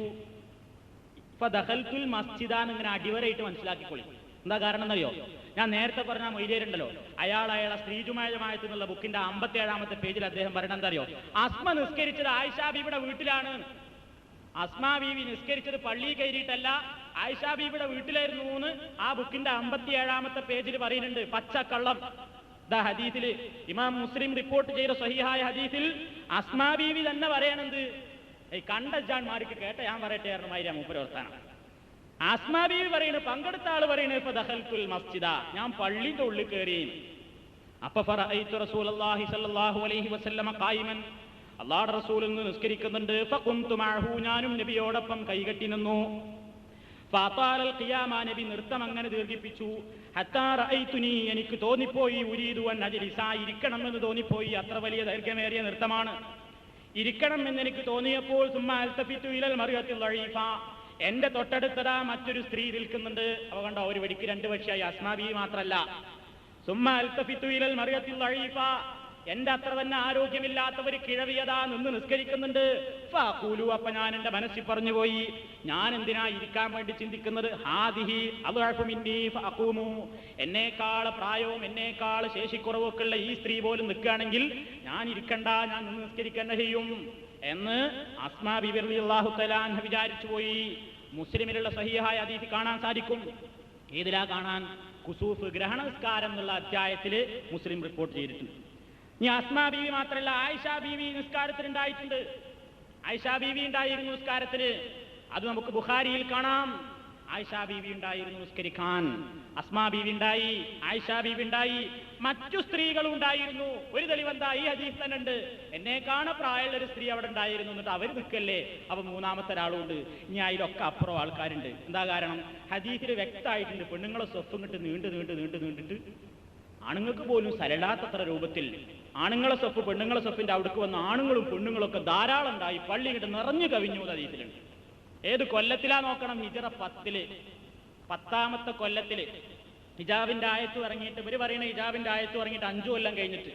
ഫദഖൽതുൽ മസ്ജിദ എന്നിങ്ങനെ അടിവരയിട്ട് മനസ്സിലാക്കിക്കൊള്ളി. എന്താ കാരണം എന്നറിയോ? ഞാൻ നേരത്തെ പറഞ്ഞ മൊയ്തേരുണ്ടല്ലോ, അയാളെ സ്ത്രീജുമായത്ത് എന്നുള്ള ബുക്കിന്റെ 57-ാമത്തെ പേജിൽ അദ്ദേഹം പറയണ എന്താ അറിയോ? അസ്മ നിസ്കരിച്ചത് ആയിഷ ബീവിയുടെ വീട്ടിലാണ്. അസ്മാ ബീവി നിസ്കരിച്ചത് പള്ളി കയറിയിട്ടല്ല, ആയിഷ ബീവിയുടെ വീട്ടിലായിരുന്നു എന്ന് ആ ബുക്കിന്റെ 57-ാമത്തെ പേജിൽ പറയുന്നുണ്ട്. പച്ചക്കള്ളം. ദാ ഹദീസില് ഇമാം മുസ്ലിം റിപ്പോർട്ട് ചെയ്ത സ്വഹീഹായ ഹദീസിൽ അസ്മാ ബീവി തന്നെ പറയണത്, കണ്ടജാൻമാർക്ക് കേട്ട ഞാൻ പറയട്ടെ ആയിരുന്നു മൂപ്പരവർത്താനം. അസ്മാ ബീവി പറയുന്നത്, പങ്കെടുത്ത ആള് പറയുന്നത്, ഫദഖൽതുൽ മസ്ജിദ, ഞാൻ പള്ളിന്റെ ഉള്ളിൽ കയറി. അപ്പൊ ഫറഅയ്തു റസൂലുള്ളാഹി സ്വല്ലല്ലാഹു അലൈഹി വസല്ലമ ഖായിമൻ, അല്ലാഹുവിന്റെ റസൂൽ നിസ്കരിക്കുന്നുണ്ട്. ഫഖുംതു മഅഹു, ഞാനും നബിയോടൊപ്പം കൈകെട്ടി നിന്നു. ഫഅതാലൽ ഖിയാമ, നബി നൃത്തം അങ്ങനെ ദീർഘിപ്പിച്ചു. ഹത്താ റഅയ്തുനി, എനിക്ക് തോന്നിപ്പോയി, ഉരീദു അൻ അജ്ലിസ, ഇരിക്കണമെന്ന് തോന്നിപ്പോയി. അത്ര വലിയ ദൈർഘ്യമേറിയ നൃത്തമാണ്. ഇരിക്കണം എന്ന് എനിക്ക് തോന്നിയപ്പോൾ സുമ്മ അൽതഫിതു ഇലൽ മർഅത്തിൽ ദഈഫ, എന്റെ തൊട്ടടുത്തതാ മറ്റൊരു സ്ത്രീ നിൽക്കുന്നുണ്ട്. അവ കണ്ടോ, ഒരു വെടിക്ക് 2 പക്ഷിയായി. അസ്മാ ബീവി മാത്രല്ല. സുമ്മ അൽതഫിതു ഇലൽ മർഅത്തിൽ ദഈഫ, എന്റെ അത്ര തന്നെ ആരോഗ്യമില്ലാത്തവർ കിഴവിയതാ നിന്ന് നിസ്കരിക്കുന്നുണ്ട്. ഫഖൂലു, അപ്പൊ ഞാൻ എന്റെ മനസ്സിൽ പറഞ്ഞുപോയി, ഞാൻ എന്തിനാ ഇരിക്കാൻ വേണ്ടി ചിന്തിക്കുന്നത്? ഹാദിഹി അദ്അഫു മിന്നി ഫഅഖൂമു, എന്നേക്കാൾ പ്രായവും എന്നേക്കാൾ ശേഷിക്കുറവൊക്കെ ഉള്ള ഈ സ്ത്രീ പോലും നിൽക്കുകയാണെങ്കിൽ ഞാൻ ഇരിക്കണ്ട, ഞാൻ നിന്ന് നിസ്കരിക്കാൻ ചെയ്യും എന്ന് അസ്മാ ബിബി റളിയല്ലാഹു തആല അൻഹ വിചാരിച്ചു പോയി. മുസ്ലിമിലുള്ള സഹീഹായ ഹദീസ് കാണാൻ സാധിക്കും. ഏതിലാ കാണാൻ? കുസൂഫ്, ഗ്രഹണസ്കാരം എന്നുള്ള അധ്യായത്തിൽ മുസ്ലിം റിപ്പോർട്ട് ചെയ്തിട്ടുണ്ട്. ഇനി അസ്മാ ബീവി മാത്രമല്ല, ആയിഷ ബീവി നിസ്കാരത്തിനുണ്ടായിട്ടുണ്ട്. ആയിഷ ബീവി ഉണ്ടായിരുന്നു നിസ്കാരത്തിന്. അത് നമുക്ക് ബുഖാരിയിൽ കാണാം. ആയിഷ ബീവി ഉണ്ടായിരുന്നു നിസ്കരിക്കാൻ. അസ്മാ ബീവി ഉണ്ടായി, ആയിഷ ബീവി ഉണ്ടായി, മറ്റു സ്ത്രീകളും ഉണ്ടായിരുന്നു. ഒരു തെളിവെന്താ? ഈ ഹദീസ് തന്നെ ഉണ്ട്. എന്നേക്കാണ പ്രായമുള്ള ഒരു സ്ത്രീ അവിടെ ഉണ്ടായിരുന്നു. എന്നിട്ട് അവർ നിൽക്കല്ലേ, അപ്പൊ മൂന്നാമത്തെ ഒരാളുണ്ട്. ഇനി അതിലൊക്കെ അപ്പുറം ആൾക്കാരുണ്ട്. എന്താ കാരണം? ഹദീസിൽ വ്യക്തമായിട്ടുണ്ട്, പെണ്ണുങ്ങളെ സ്വത്തും കിട്ട് നീണ്ടിട്ട് ആണുങ്ങൾക്ക് പോലും സരളാത്തത്ര രൂപത്തിൽ ആണുങ്ങളെ സ്വപ്പ് പെണ്ണുങ്ങളെ സ്വപ്പിന്റെ അവിടേക്ക് വന്ന ആണുങ്ങളും പെണ്ണുങ്ങളൊക്കെ ധാരാളം ഉണ്ടായി. പള്ളി ഇങ്ങോട്ട് നിറഞ്ഞു കവിഞ്ഞു ഹദീസിലുണ്ട്. ഏത് കൊല്ലത്തിലാ നോക്കണം? ഹിജറ 10-ല്, 10-ാമത്തെ കൊല്ലത്തില് ഹിജാബിന്റെ ആയത്ത് ഇറങ്ങിയിട്ട്. ഇവര് പറയുന്ന ഹിജാബിന്റെ ആയത്ത് ഇറങ്ങിയിട്ട് 5 കൊല്ലം കഴിഞ്ഞിട്ട്.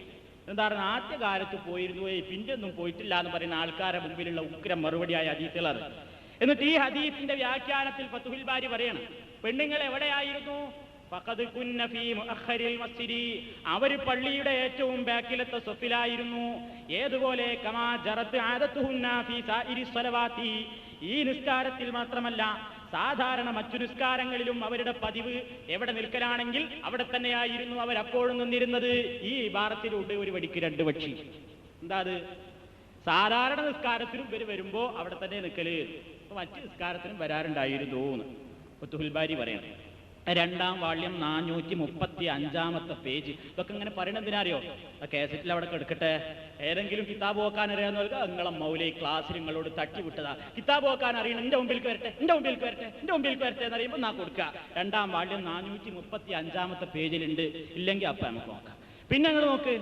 എന്താ പറയുക? ആദ്യ കാലത്ത് പോയിരുന്നു, പിന്നെ ഒന്നും പോയിട്ടില്ല എന്ന് പറയുന്ന ആൾക്കാരെ മുമ്പിലുള്ള ഉഗ്രം മറുപടിയായ ഹദീസുകളാണ്. എന്നിട്ട് ഈ ഹദീസിന്റെ വ്യാഖ്യാനത്തിൽ ഫതുഹുൽ ബാരി പറയണം, പെണ്ണുങ്ങൾ എവിടെയായിരുന്നു? ഫഖദ് കുന്ന ഫീ മുഅഖറിൽ മസ്ജിദി, അവർ പള്ളിയുടെ ഏറ്റവും ബാക്കിലത്തെ സഫിലായിരുന്നു. ഏതുപോലെ കമാ ജറത് ആദത്തുഹുന്ന ഫീ സായിരി സ്വലവാത്തി, ഈ നിസ്കാരത്തിൽ മാത്രമല്ല സാധാരണ മറ്റു നിസ്കാരങ്ങളിലും അവരുടെ പതിവ് എവിടെ നിൽക്കലാണെങ്കിൽ അവിടെ തന്നെയായിരുന്നു അവരപ്പോഴും നിന്നിരുന്നത്. ഈ ഇബാറത്തിലൂടെ ഒരു വടിക്ക് രണ്ട് പക്ഷി. എന്താ അത്? സാധാരണ നിസ്കാരത്തിലും ഇവർ വരുമ്പോ അവിടെ തന്നെ നിൽക്കല്, മറ്റു നിസ്കാരത്തിനും വരാറുണ്ടായിരുന്നു എന്ന് ഫതുഹുൽ ബാരി പറയണം. 2-ാം വാള്യം 435 പേജ്. ഇതൊക്കെ ഇങ്ങനെ പറയണതിനറിയോ? ആ കാസറ്റിൽ അവിടെ എടുക്കട്ടെ. ഏതെങ്കിലും കിതാബ് നോക്കാൻ അറിയാവുന്നവർക്ക് നിങ്ങളെ മൗലൈ ക്ലാസ്സിൽ നിങ്ങളോട് തട്ടിവിട്ടതാ, കിതാബ് നോക്കാൻ അറിയണം, എന്റെ മുമ്പിലേക്ക് വരട്ടെ, എന്റെ മുമ്പിലേക്ക് വരട്ടെ, എന്റെ മുമ്പിലേക്ക് വരട്ടെ എന്ന് അറിയുമ്പോൾ നാ കൊടുക്കുക. 2-ാം വാള്യം 435 പേജിലുണ്ട്. ഇല്ലെങ്കിൽ അപ്പം നമുക്ക് നോക്കാം. പിന്നെ നിങ്ങൾ നോക്ക്,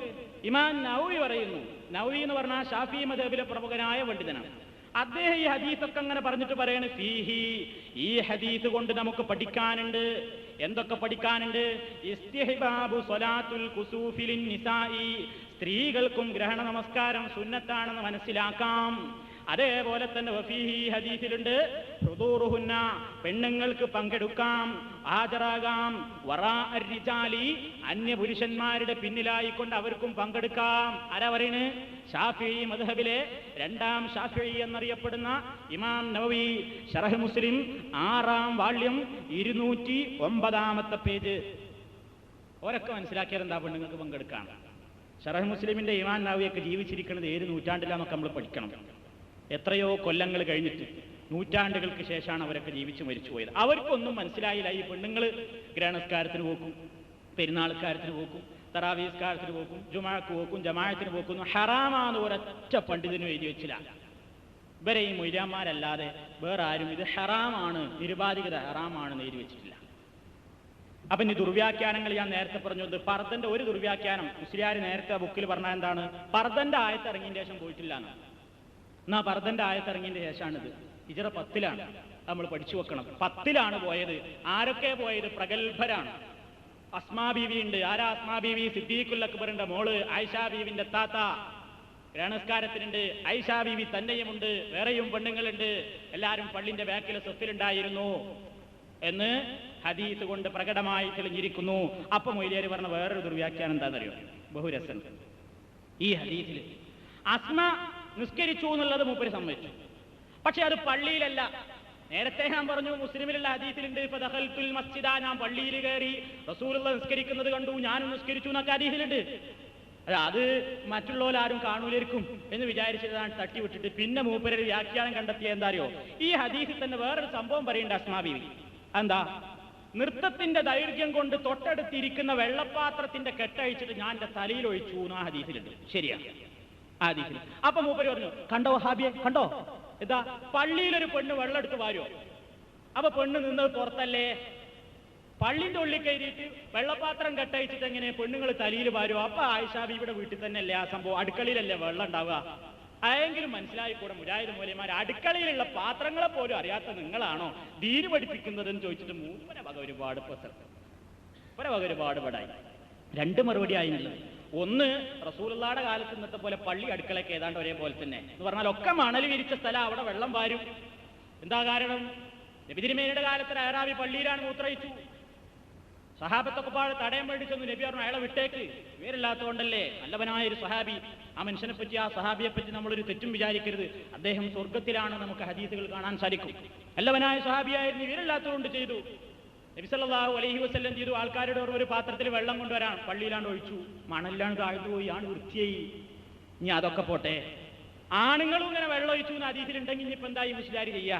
ഇമാം നവവി പറയുന്നു. നവവി എന്ന് പറഞ്ഞാൽ ഷാഫി മദ്ഹബിലെ പ്രമുഖനായ പണ്ഡിതനാണ്. അദ്ദേഹം ഈ ഹദീസൊക്കെ അങ്ങനെ പറഞ്ഞിട്ട് പറയാണ്, ഫീഹി, ഈ ഹദീസ് കൊണ്ട് നമുക്ക് പഠിക്കാനുണ്ട്. എന്തൊക്കെ പഠിക്കാനുണ്ട്? ഇസ്തിഹ്ബാബു സ്വലാത്തുൽ കുസൂഫി ലിന്നിസാഇ, സ്ത്രീകൾക്കും ഗ്രഹണ നമസ്കാരം സുന്നത്താണെന്ന് മനസ്സിലാക്കാം. അതേപോലെ തന്നെ വഫീഹി, ഹദീസിലുണ്ട്, ഹുദൂറുഹുന്ന, പെണ്ണുങ്ങൾക്ക് പങ്കെടുക്കാം, ഹാജരാകാം, വറാ അർരിജാലി, അന്യ പുരുഷന്മാരുടെ പിന്നിലായിക്കൊണ്ട് അവർക്കും പങ്കെടുക്കാം. ആരാ പറയണ്? ഷാഫിഈ മദ്ഹബിലെ 2-ാം ഷാഫിഈ എന്നറിയപ്പെടുന്ന ഇമാം നവവി, ശറഹ് മുസ്ലിം 6-ാം വാള്യം 209 പേജ്. ഓരൊക്കെ മനസ്സിലാക്കിയാൽ എന്താ? പെണ്ണുങ്ങൾക്ക് പങ്കെടുക്കാം. ശറഹ് മുസ്ലിമിന്റെ ഇമാം നവവിയൊക്കെ ജീവിച്ചിരിക്കുന്നത് 7 നൂറ്റാണ്ടിലാന്നൊക്കെ നമ്മൾ പഠിക്കണം. എത്രയോ കൊല്ലങ്ങൾ കഴിഞ്ഞിട്ട്, നൂറ്റാണ്ടുകൾക്ക് ശേഷമാണ് അവരൊക്കെ ജീവിച്ച് മരിച്ചുപോയത്. അവർക്കൊന്നും മനസ്സിലായില്ല. ഈ പെണ്ണുങ്ങൾ ഗ്രഹണസ്കാരത്തിന് പോക്കും, പെരുന്നാൾക്കാരത്തിന് പോക്കും, തറാവീസ്കാരത്തിന് പോക്കും, ജുമാക്ക് പോക്കും, ജമാഅത്തിന് പോക്കുന്നു ഹറാമാന്ന് ഒരൊറ്റ പണ്ഡിതനും എഴുതി വെച്ചില്ല. ഇവരെ ഈ മൊയ്ലാന്മാരല്ലാതെ വേറെ ആരും ഇത് ഹറാമാണ്, നിരുപാധികത ഹറാമാണെന്ന് എഴുതി വെച്ചിട്ടില്ല. അപ്പം ഈ ദുർവ്യാഖ്യാനങ്ങൾ ഞാൻ നേരത്തെ പറഞ്ഞത്, പർദ്ദന്റെ ഒരു ദുർവ്യാഖ്യാനം മുസ്ലിയാർ നേരത്തെ ബുക്കിൽ പറഞ്ഞാൽ എന്താണ്? പർദ്ദന്റെ ആയത്ത് ഇറങ്ങിയതിന് ശേഷം പോയിട്ടില്ല എന്ന്. എന്നാ പർദ്ദന്റെ ആയത്ത് ഇറങ്ങിയതിന്റെ ശേഷമാണിത്. ഹിജ്റ 10-ലാണ്, നമ്മൾ പഠിച്ചു വെക്കണം. 10-ലാണ് പോയത്. ആരൊക്കെ പോയത്? പ്രഗത്ഭരാണ്. അസ്മാ ബീവി ഉണ്ട്. ആരാ അസ്മാ ബീവി? സിദ്ദീഖുൽ അക്ബറിന്റെ മോള് ആയിഷാ ബീവിന്റെ താത്ത ഗ്രഹണസ്കാരത്തിനുണ്ട്. ആയിഷാ ബീവി തന്നെയുമുണ്ട്, വേറെയും പെണ്ണുങ്ങളുണ്ട്. എല്ലാവരും പള്ളിന്റെ ബാക്കിലെ സ്വത്തിലുണ്ടായിരുന്നു എന്ന് ഹദീസ് കൊണ്ട് പ്രകടമായി തെളിഞ്ഞിരിക്കുന്നു. അപ്പം മൊയ്ലിയാർ പറഞ്ഞ വേറൊരു ദുർവ്യാഖ്യാനം എന്താണെന്നറിയോ? ബഹുരസൻ. ഈ ഹദീസിൽ അസ്മ നിസ്കരിച്ചു എന്നുള്ളത് മൂപ്പര് സമ്മതിച്ചു. പക്ഷെ അത് പള്ളിയിലല്ല. നേരത്തെ ഞാൻ പറഞ്ഞു, മുസ്ലിമിലുള്ള ഹദീസിലുണ്ട്, ഫദഖൽതുൽ മസ്ജിദ, ഞാൻ പള്ളിയിൽ കയറി റസൂലുള്ളാഹി നിസ്കരിക്കുന്നത് കണ്ടു, ഞാനും നിസ്കരിച്ചു എന്നൊക്കെ ഹദീസിലുണ്ട്. അത് മറ്റുള്ളവരാരും കാണൂലായിരിക്കും എന്ന് വിചാരിച്ചതാണ് തട്ടിവിട്ടിട്ട് പിന്നെ മൂപ്പരൊരു വ്യാഖ്യാനം കണ്ടെത്തിയ എന്താ അറിയോ? ഈ ഹദീസിൽ തന്നെ വേറൊരു സംഭവം പറയുന്നുണ്ട് അസ്മാ ബീവി. എന്താ? നൃത്തത്തിന്റെ ദൈർഘ്യം കൊണ്ട് തൊട്ടടുത്തിരിക്കുന്ന വെള്ളപ്പാത്രത്തിന്റെ കെട്ടഴിച്ചിട്ട് ഞാൻ എന്റെ തലയിൽ ഒഴിച്ചു എന്ന് ആ ഹദീസിലുണ്ട്. ശരിയാണ് ആ ഹദീസിൽ. അപ്പൊ മൂപ്പര് പറഞ്ഞു, കണ്ടോ ഹാബിയെ, കണ്ടോ? എന്താ? പള്ളിയിലൊരു പെണ്ണ് വെള്ളം എടുത്ത് വാരോ? അപ്പൊ പെണ്ണ് നിന്നത് പുറത്തല്ലേ? പള്ളിന്റെ ഉള്ളിൽ കയറിയിട്ട് വെള്ളപ്പാത്രം കെട്ടയച്ചിട്ട് എങ്ങനെ പെണ്ണുങ്ങൾ തലയിൽ വാരോ? അപ്പൊ ആയിഷാ ബീവിയുടെ വീട്ടിൽ തന്നെയല്ലേ ആ സംഭവം? അടുക്കളയിലല്ലേ വെള്ളം ഉണ്ടാവുക? ആയെങ്കിലും മനസ്സിലായിക്കൂടെ മുജാഹിദ് മൗലവിമാർ, അടുക്കളയിലുള്ള പാത്രങ്ങളെ പോലും അറിയാത്ത നിങ്ങളാണോ ദീന് പഠിപ്പിക്കുന്നതെന്ന് ചോദിച്ചിട്ട് മൂപ്പരെ വക ഒരുപാട് പടായി. 2 മറുപടി ആയിരുന്നില്ല. ഒന്ന്, റസൂലുള്ളാഹിയുടെ കാലത്ത് ഇന്നത്തെ പോലെ പള്ളി അടുക്കളയൊക്കെ ഏതാണ്ട് ഒരേപോലെ തന്നെ എന്ന് പറഞ്ഞാൽ ഒക്കെ മണൽ വിരിച്ച സ്ഥലം, അവിടെ വെള്ളം വാരും. എന്താ കാരണം? നബി തിരുമേനിയുടെ കാലത്ത് അയറാബി പള്ളിയിലാണ് മൂത്രയിച്ചു. സഹാബത്തൊക്കെ പാട് തടയാൻ വേണ്ടി ചെന്നു. നബി പറഞ്ഞു, അയാളെ വിട്ടേക്ക്, വിവരമില്ലാത്തതുകൊണ്ടല്ലേ. നല്ലവനായ ഒരു സഹാബി. ആ മനുഷ്യനെ പറ്റി, ആ സഹാബിയെ പറ്റി നമ്മളൊരു തെറ്റും വിചാരിക്കരുത്. അദ്ദേഹം സ്വർഗത്തിലാണ്, നമുക്ക് ഹദീസുകൾ കാണാൻ സാധിക്കും. നല്ലവനായ സഹാബിയായിരുന്നു, വിവരമില്ലാത്തതുകൊണ്ട് ചെയ്തു. നബി സല്ലല്ലാഹു അലൈഹി വസല്ലം ചെയ്തു. ആൾക്കാരുടെ ഒരു പാത്രത്തിൽ വെള്ളം കൊണ്ടുവരാൻ, പള്ളിയിലാണ്ട് ഒഴിച്ചു, മണലിലാണ് താഴ്ന്നുപോയി, ആണ് വൃത്തിയായി. ഇനി അതൊക്കെ പോട്ടെ, ആണുങ്ങളും ഇങ്ങനെ വെള്ളം ഒഴിച്ചു എന്ന് ഹദീസിലുണ്ടെങ്കിൽ ഇനിയിപ്പോൾ എന്താ ഈ മുസ്ലിയാർ ചെയ്യാ?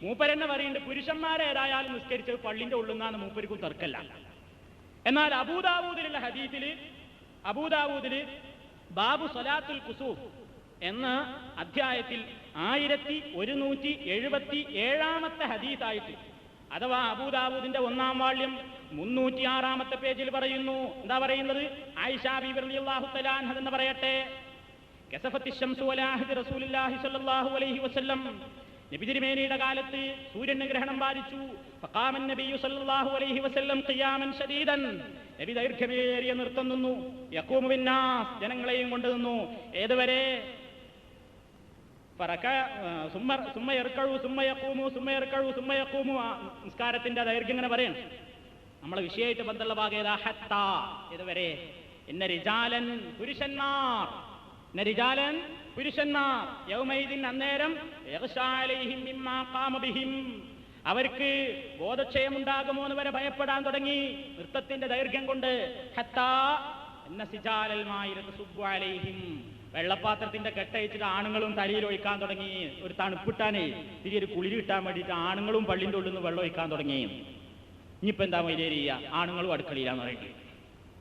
മൂപ്പരെന്നെ പറയുന്നുണ്ട്, പുരുഷന്മാരെ ഏതായാലും നിസ്കരിച്ചത് പള്ളിന്റെ ഉള്ളുന്നാണ്, മൂപ്പർക്കും തർക്കല്ല. എന്നാൽ അബൂദാവൂദിലുള്ള ഹദീസിൽ, അബൂദാവൂദിൽ ബാബു സ്വലാത്തുൽ കുസൂഫ് എന്ന അധ്യായത്തിൽ 1177 ഹദീസായിട്ട്, അഥവാ അബൂദാവൂദിന്റെ 1-ാം വാള്യം 306 പേജിൽ പറയുന്നു. എന്താ പറയുന്നത്? ആയിഷാ ബീവി റളിയല്ലാഹു തആല അൻഹ എന്ന് പറയട്ടെ, കസഫത്തി ശംസു അലാ അഹ്ദി റസൂലുള്ളാഹി സ്വല്ലല്ലാഹു അലൈഹി വസല്ലം, നബി തിരുമേനിയുടെ കാലത്ത് സൂര്യന് ഗ്രഹണം ബാധിച്ചു. ഫഖാമൻ നബിയ്യു സ്വല്ലല്ലാഹു അലൈഹി വസല്ലം ഖിയാമൻ ശദീദൻ, നബി ദൈർഘ്യമേറിയ നൃത്തം നിന്നു. യഖൂമു ബിന്നാസ്, ജനങ്ങളെയും കൊണ്ട് നിന്നു. ഏതുവരെ? നിസ്കാരത്തിന്റെ ദൈർഘ്യം ഇങ്ങനെ പറയണം. നമ്മളെ വിഷയമായിട്ട് ബന്ധമുള്ള ഭാഗം ഏതാ? ഹത്താ. ഇതുവരെ ഇന്ന റിജാലൻ പുരുഷന്മാർ, ഇന്ന റിജാലൻ പുരുഷന്മാർ യൗമൈദിൻ അന്നേരം യഗ്ശാ അലൈഹിം മിമ്മാ ഖാമ ബിഹിം, അവർക്ക് ബോധക്ഷയമുണ്ടാകുമോ എന്ന് വരെ ഭയപ്പെടാൻ തുടങ്ങി നൃത്തത്തിന്റെ ദൈർഘ്യം കൊണ്ട്. ഹത്താ ഇന്ന സിജാലൽ മായിരത സുബ്ബു അലൈഹിം, വെള്ളപ്പാത്രത്തിന്റെ കെട്ടയച്ചിട്ട് ആണുങ്ങളും തലയിൽ ഒഴിക്കാൻ തുടങ്ങി. ഒരു തണുപ്പിട്ടാനേ തിരികെ ഒരു കുളിര് കിട്ടാൻ വേണ്ടിയിട്ട് ആണുങ്ങളും പള്ളിൻ്റെ ഉള്ളിൽ നിന്ന് വെള്ളം ഒഴിക്കാൻ തുടങ്ങി. ഇനിയിപ്പോ എന്താ മൈലേരിയ? ആണുങ്ങളും അടുക്കളയിലാന്ന് പറയട്ടെ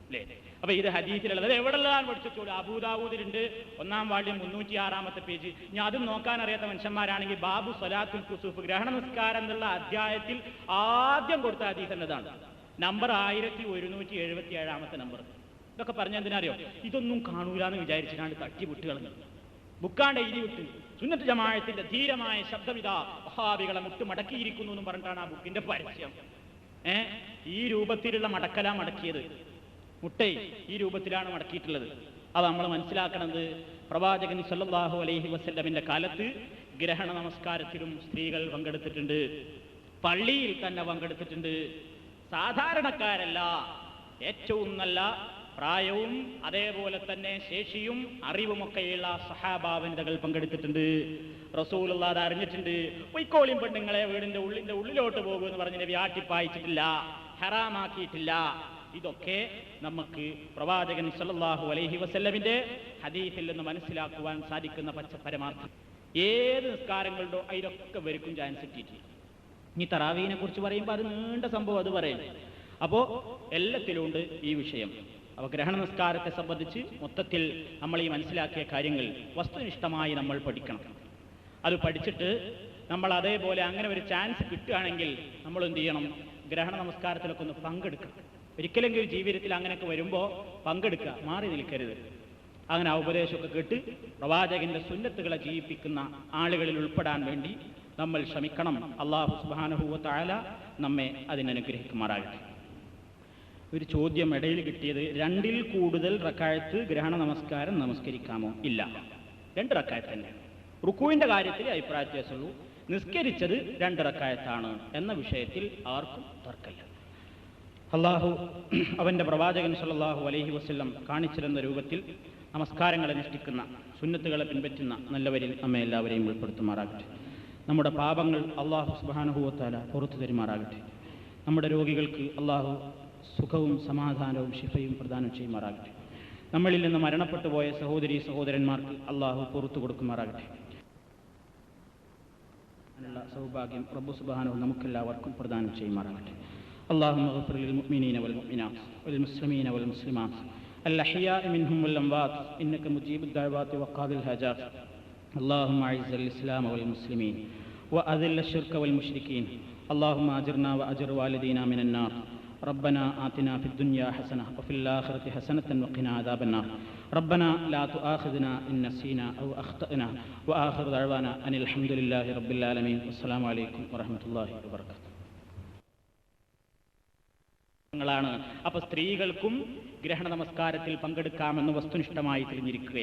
അല്ലേ? അപ്പൊ ഇത് ഹദീസിലുള്ളത് എവിടെയുള്ളതാണ് പഠിച്ചോളൂ. അബൂദാവൂദിലുണ്ട്, 1-ാം വാള്യം 306-ാമത്തെ പേജ്. ഇനി അതും നോക്കാൻ അറിയാത്ത മനുഷ്യന്മാരാണെങ്കിൽ ബാബു സ്വലാത്തുൽ കുസൂഫ്, ഗ്രഹണ നിസ്കാരം എന്നുള്ള അധ്യായത്തിൽ ആദ്യം കൊടുത്ത ഹദീസ് എന്നതാണ് നമ്പർ 1177-ാമത്തെ നമ്പർ. ഇതൊക്കെ പറഞ്ഞ എന്തിനറിയോ? ഇതൊന്നും കാണൂലെന്ന് വിചാരിച്ചിട്ടാണ് തട്ടിവിട്ട് കളഞ്ഞു. ബുക്കാണ്ട് എഴുതി വിട്ട് സുന്നത്ത് ജമാഅത്തിന്റെ ധീരമായ ശബ്ദമിതാ വഹാബികളെ മുട്ട് മടക്കിയിരിക്കുന്നു എന്ന് പറഞ്ഞിട്ടാണ് ആ ബുക്കിന്റെ പരസ്യം. ഈ രൂപത്തിലുള്ള മടക്കലാ മടക്കിയത്. മുട്ടൈ ഈ രൂപത്തിലാണ് മടക്കിയിട്ടുള്ളത്. അത് നമ്മൾ മനസ്സിലാക്കണത് പ്രവാചകൻ സല്ലല്ലാഹു അലൈഹി വസല്ലമിന്റെ കാലത്ത് ഗ്രഹണ നമസ്കാരത്തിലും സ്ത്രീകൾ പങ്കെടുത്തിട്ടുണ്ട്, പള്ളിയിൽ തന്നെ പങ്കെടുത്തിട്ടുണ്ട്. സാധാരണക്കാരല്ല, ഏറ്റവും നല്ല പ്രായവും അതേപോലെ തന്നെ ശേഷിയും അറിവുമൊക്കെയുള്ള സഹാബാ വനിതകൾ പങ്കെടുത്തിട്ടുണ്ട്. റസൂലുള്ളാഹി അത് അറിഞ്ഞിട്ടുണ്ട്. പൊയ്ക്കോളിയും പെണ്ണുങ്ങളെ വീടിന്റെ ഉള്ളിലോട്ട് പോകുമെന്ന് പറഞ്ഞ് നബി ആട്ടിപ്പായിച്ചിട്ടില്ല, ഹറാമാക്കിയിട്ടില്ല. ഇതൊക്കെ നമുക്ക് പ്രവാചകൻ സല്ലല്ലാഹു അലൈഹി വസല്ലമിന്റെ ഹദീസിൽ നിന്ന് മനസ്സിലാക്കുവാൻ സാധിക്കുന്ന പരമാർത്ഥം. ഏത് നിസ്കാരങ്ങളുണ്ടോ അതിലൊക്കെ വരിക്കും ചാൻസ് കിട്ടിയിട്ടില്ല. ഇനി തറാവീനെ കുറിച്ച് പറയുമ്പോൾ അത് നീണ്ട സംഭവം, അത് പറയും. അപ്പോൾ എല്ലാത്തിലും ഉണ്ട് ഈ വിഷയം. അപ്പോൾ ഗ്രഹണ നിസ്കാരത്തെ സംബന്ധിച്ച് മൊത്തത്തിൽ നമ്മൾ ഈ മനസ്സിലാക്കിയ കാര്യങ്ങൾ വസ്തുനിഷ്ഠമായി നമ്മൾ പഠിക്കണം. അത് പഠിച്ചിട്ട് നമ്മൾ അതേപോലെ അങ്ങനെ ഒരു ചാൻസ് കിട്ടുകയാണെങ്കിൽ നമ്മൾ എന്ത് ചെയ്യണം? ഗ്രഹണ നമസ്കാരത്തിലൊക്കെ ഒന്ന് പങ്കെടുക്കണം. ഒരിക്കലെങ്കിലും ജീവിതത്തിൽ അങ്ങനെയൊക്കെ വരുമ്പോൾ പങ്കെടുക്കുക, മാറി നിൽക്കരുത്. അങ്ങനെ ആ ഉപദേശമൊക്കെ കേട്ട് പ്രവാചകന്റെ സുന്നത്തുകളെ ജീവിപ്പിക്കുന്ന ആളുകളിൽ ഉൾപ്പെടാൻ വേണ്ടി നമ്മൾ ശ്രമിക്കണം. അല്ലാഹു സുബ്ഹാനഹു വ തആല നമ്മെ അതിനനുഗ്രഹിക്കുമാറാകട്ടെ. ഒരു ചോദ്യം ഇടയിൽ കിട്ടിയത്, 2-ൽ കൂടുതൽ റക്അത്ത് ഗ്രഹണ നമസ്കാരം നമസ്കരിക്കാമോ? ഇല്ല, 2 റക്അത്ത് തന്നെ. റുക്കൂവിന്റെ കാര്യത്തിൽ അഭിപ്രായ വ്യത്യാസമുള്ളൂ. നിസ്കരിച്ചത് 2 റക്അത്താണ് എന്ന വിഷയത്തിൽ ആർക്കും തർക്കമില്ല. അള്ളാഹു അവന്റെ പ്രവാചകൻ സല്ലല്ലാഹു അലൈഹി വസല്ലം കാണിച്ചിരുന്ന രൂപത്തിൽ നമസ്കാരങ്ങളെ അനുഷ്ഠിക്കുന്ന സുന്നത്തുകളെ പിൻപറ്റുന്ന നല്ലവരിൽ നമ്മെ എല്ലാവരെയും ഉൾപ്പെടുത്തുമാറാകട്ടെ. നമ്മുടെ പാപങ്ങൾ അള്ളാഹു സുബ്ഹാനഹു വ തആല പുറത്തു തരുമാറാകട്ടെ. നമ്മുടെ രോഗികൾക്ക് അള്ളാഹു സുഖവും സമാധാനവും ശിഫയും പ്രദാനം ചെയ്യുമാറാകട്ടെ. നമ്മളിൽ നിന്ന് മരണപ്പെട്ടു പോയ സഹോദരീ സഹോദരന്മാർക്ക് അള്ളാഹു പുറത്തു കൊടുക്കുമാറാകട്ടെ. അതിനുള്ള സൗഭാഗ്യം റബ്ബു സുബ്ഹാനഹു നമുക്കെല്ലാവർക്കും പ്രദാനം ചെയ്യുമാറാകട്ടെ. اللهم اغفر للمؤمنين والمؤمنات والمسلمين والمسلمات الأحياء منهم والأموات إنك مجيب الدعوات وقاضي الحاجات. اللهم أعز الإسلام والمسلمين وأذل الشرك والمشركين. اللهم أجرنا وأجر والدينا من النار. ربنا آتنا في الدنيا حسنة وفي الآخرة حسنة وقنا عذاب النار. ربنا لا تؤاخذنا إن نسينا أو أخطأنا. وآخر دعوانا أن الحمد لله رب العالمين. والسلام عليكم ورحمة الله وبركاته. ാണ്. അപ്പൊ സ്ത്രീകൾക്കും ഗ്രഹണ നമസ്കാരത്തിൽ പങ്കെടുക്കാമെന്ന് വസ്തുനിഷ്ഠമായി തിരിഞ്ഞിരിക്കുക.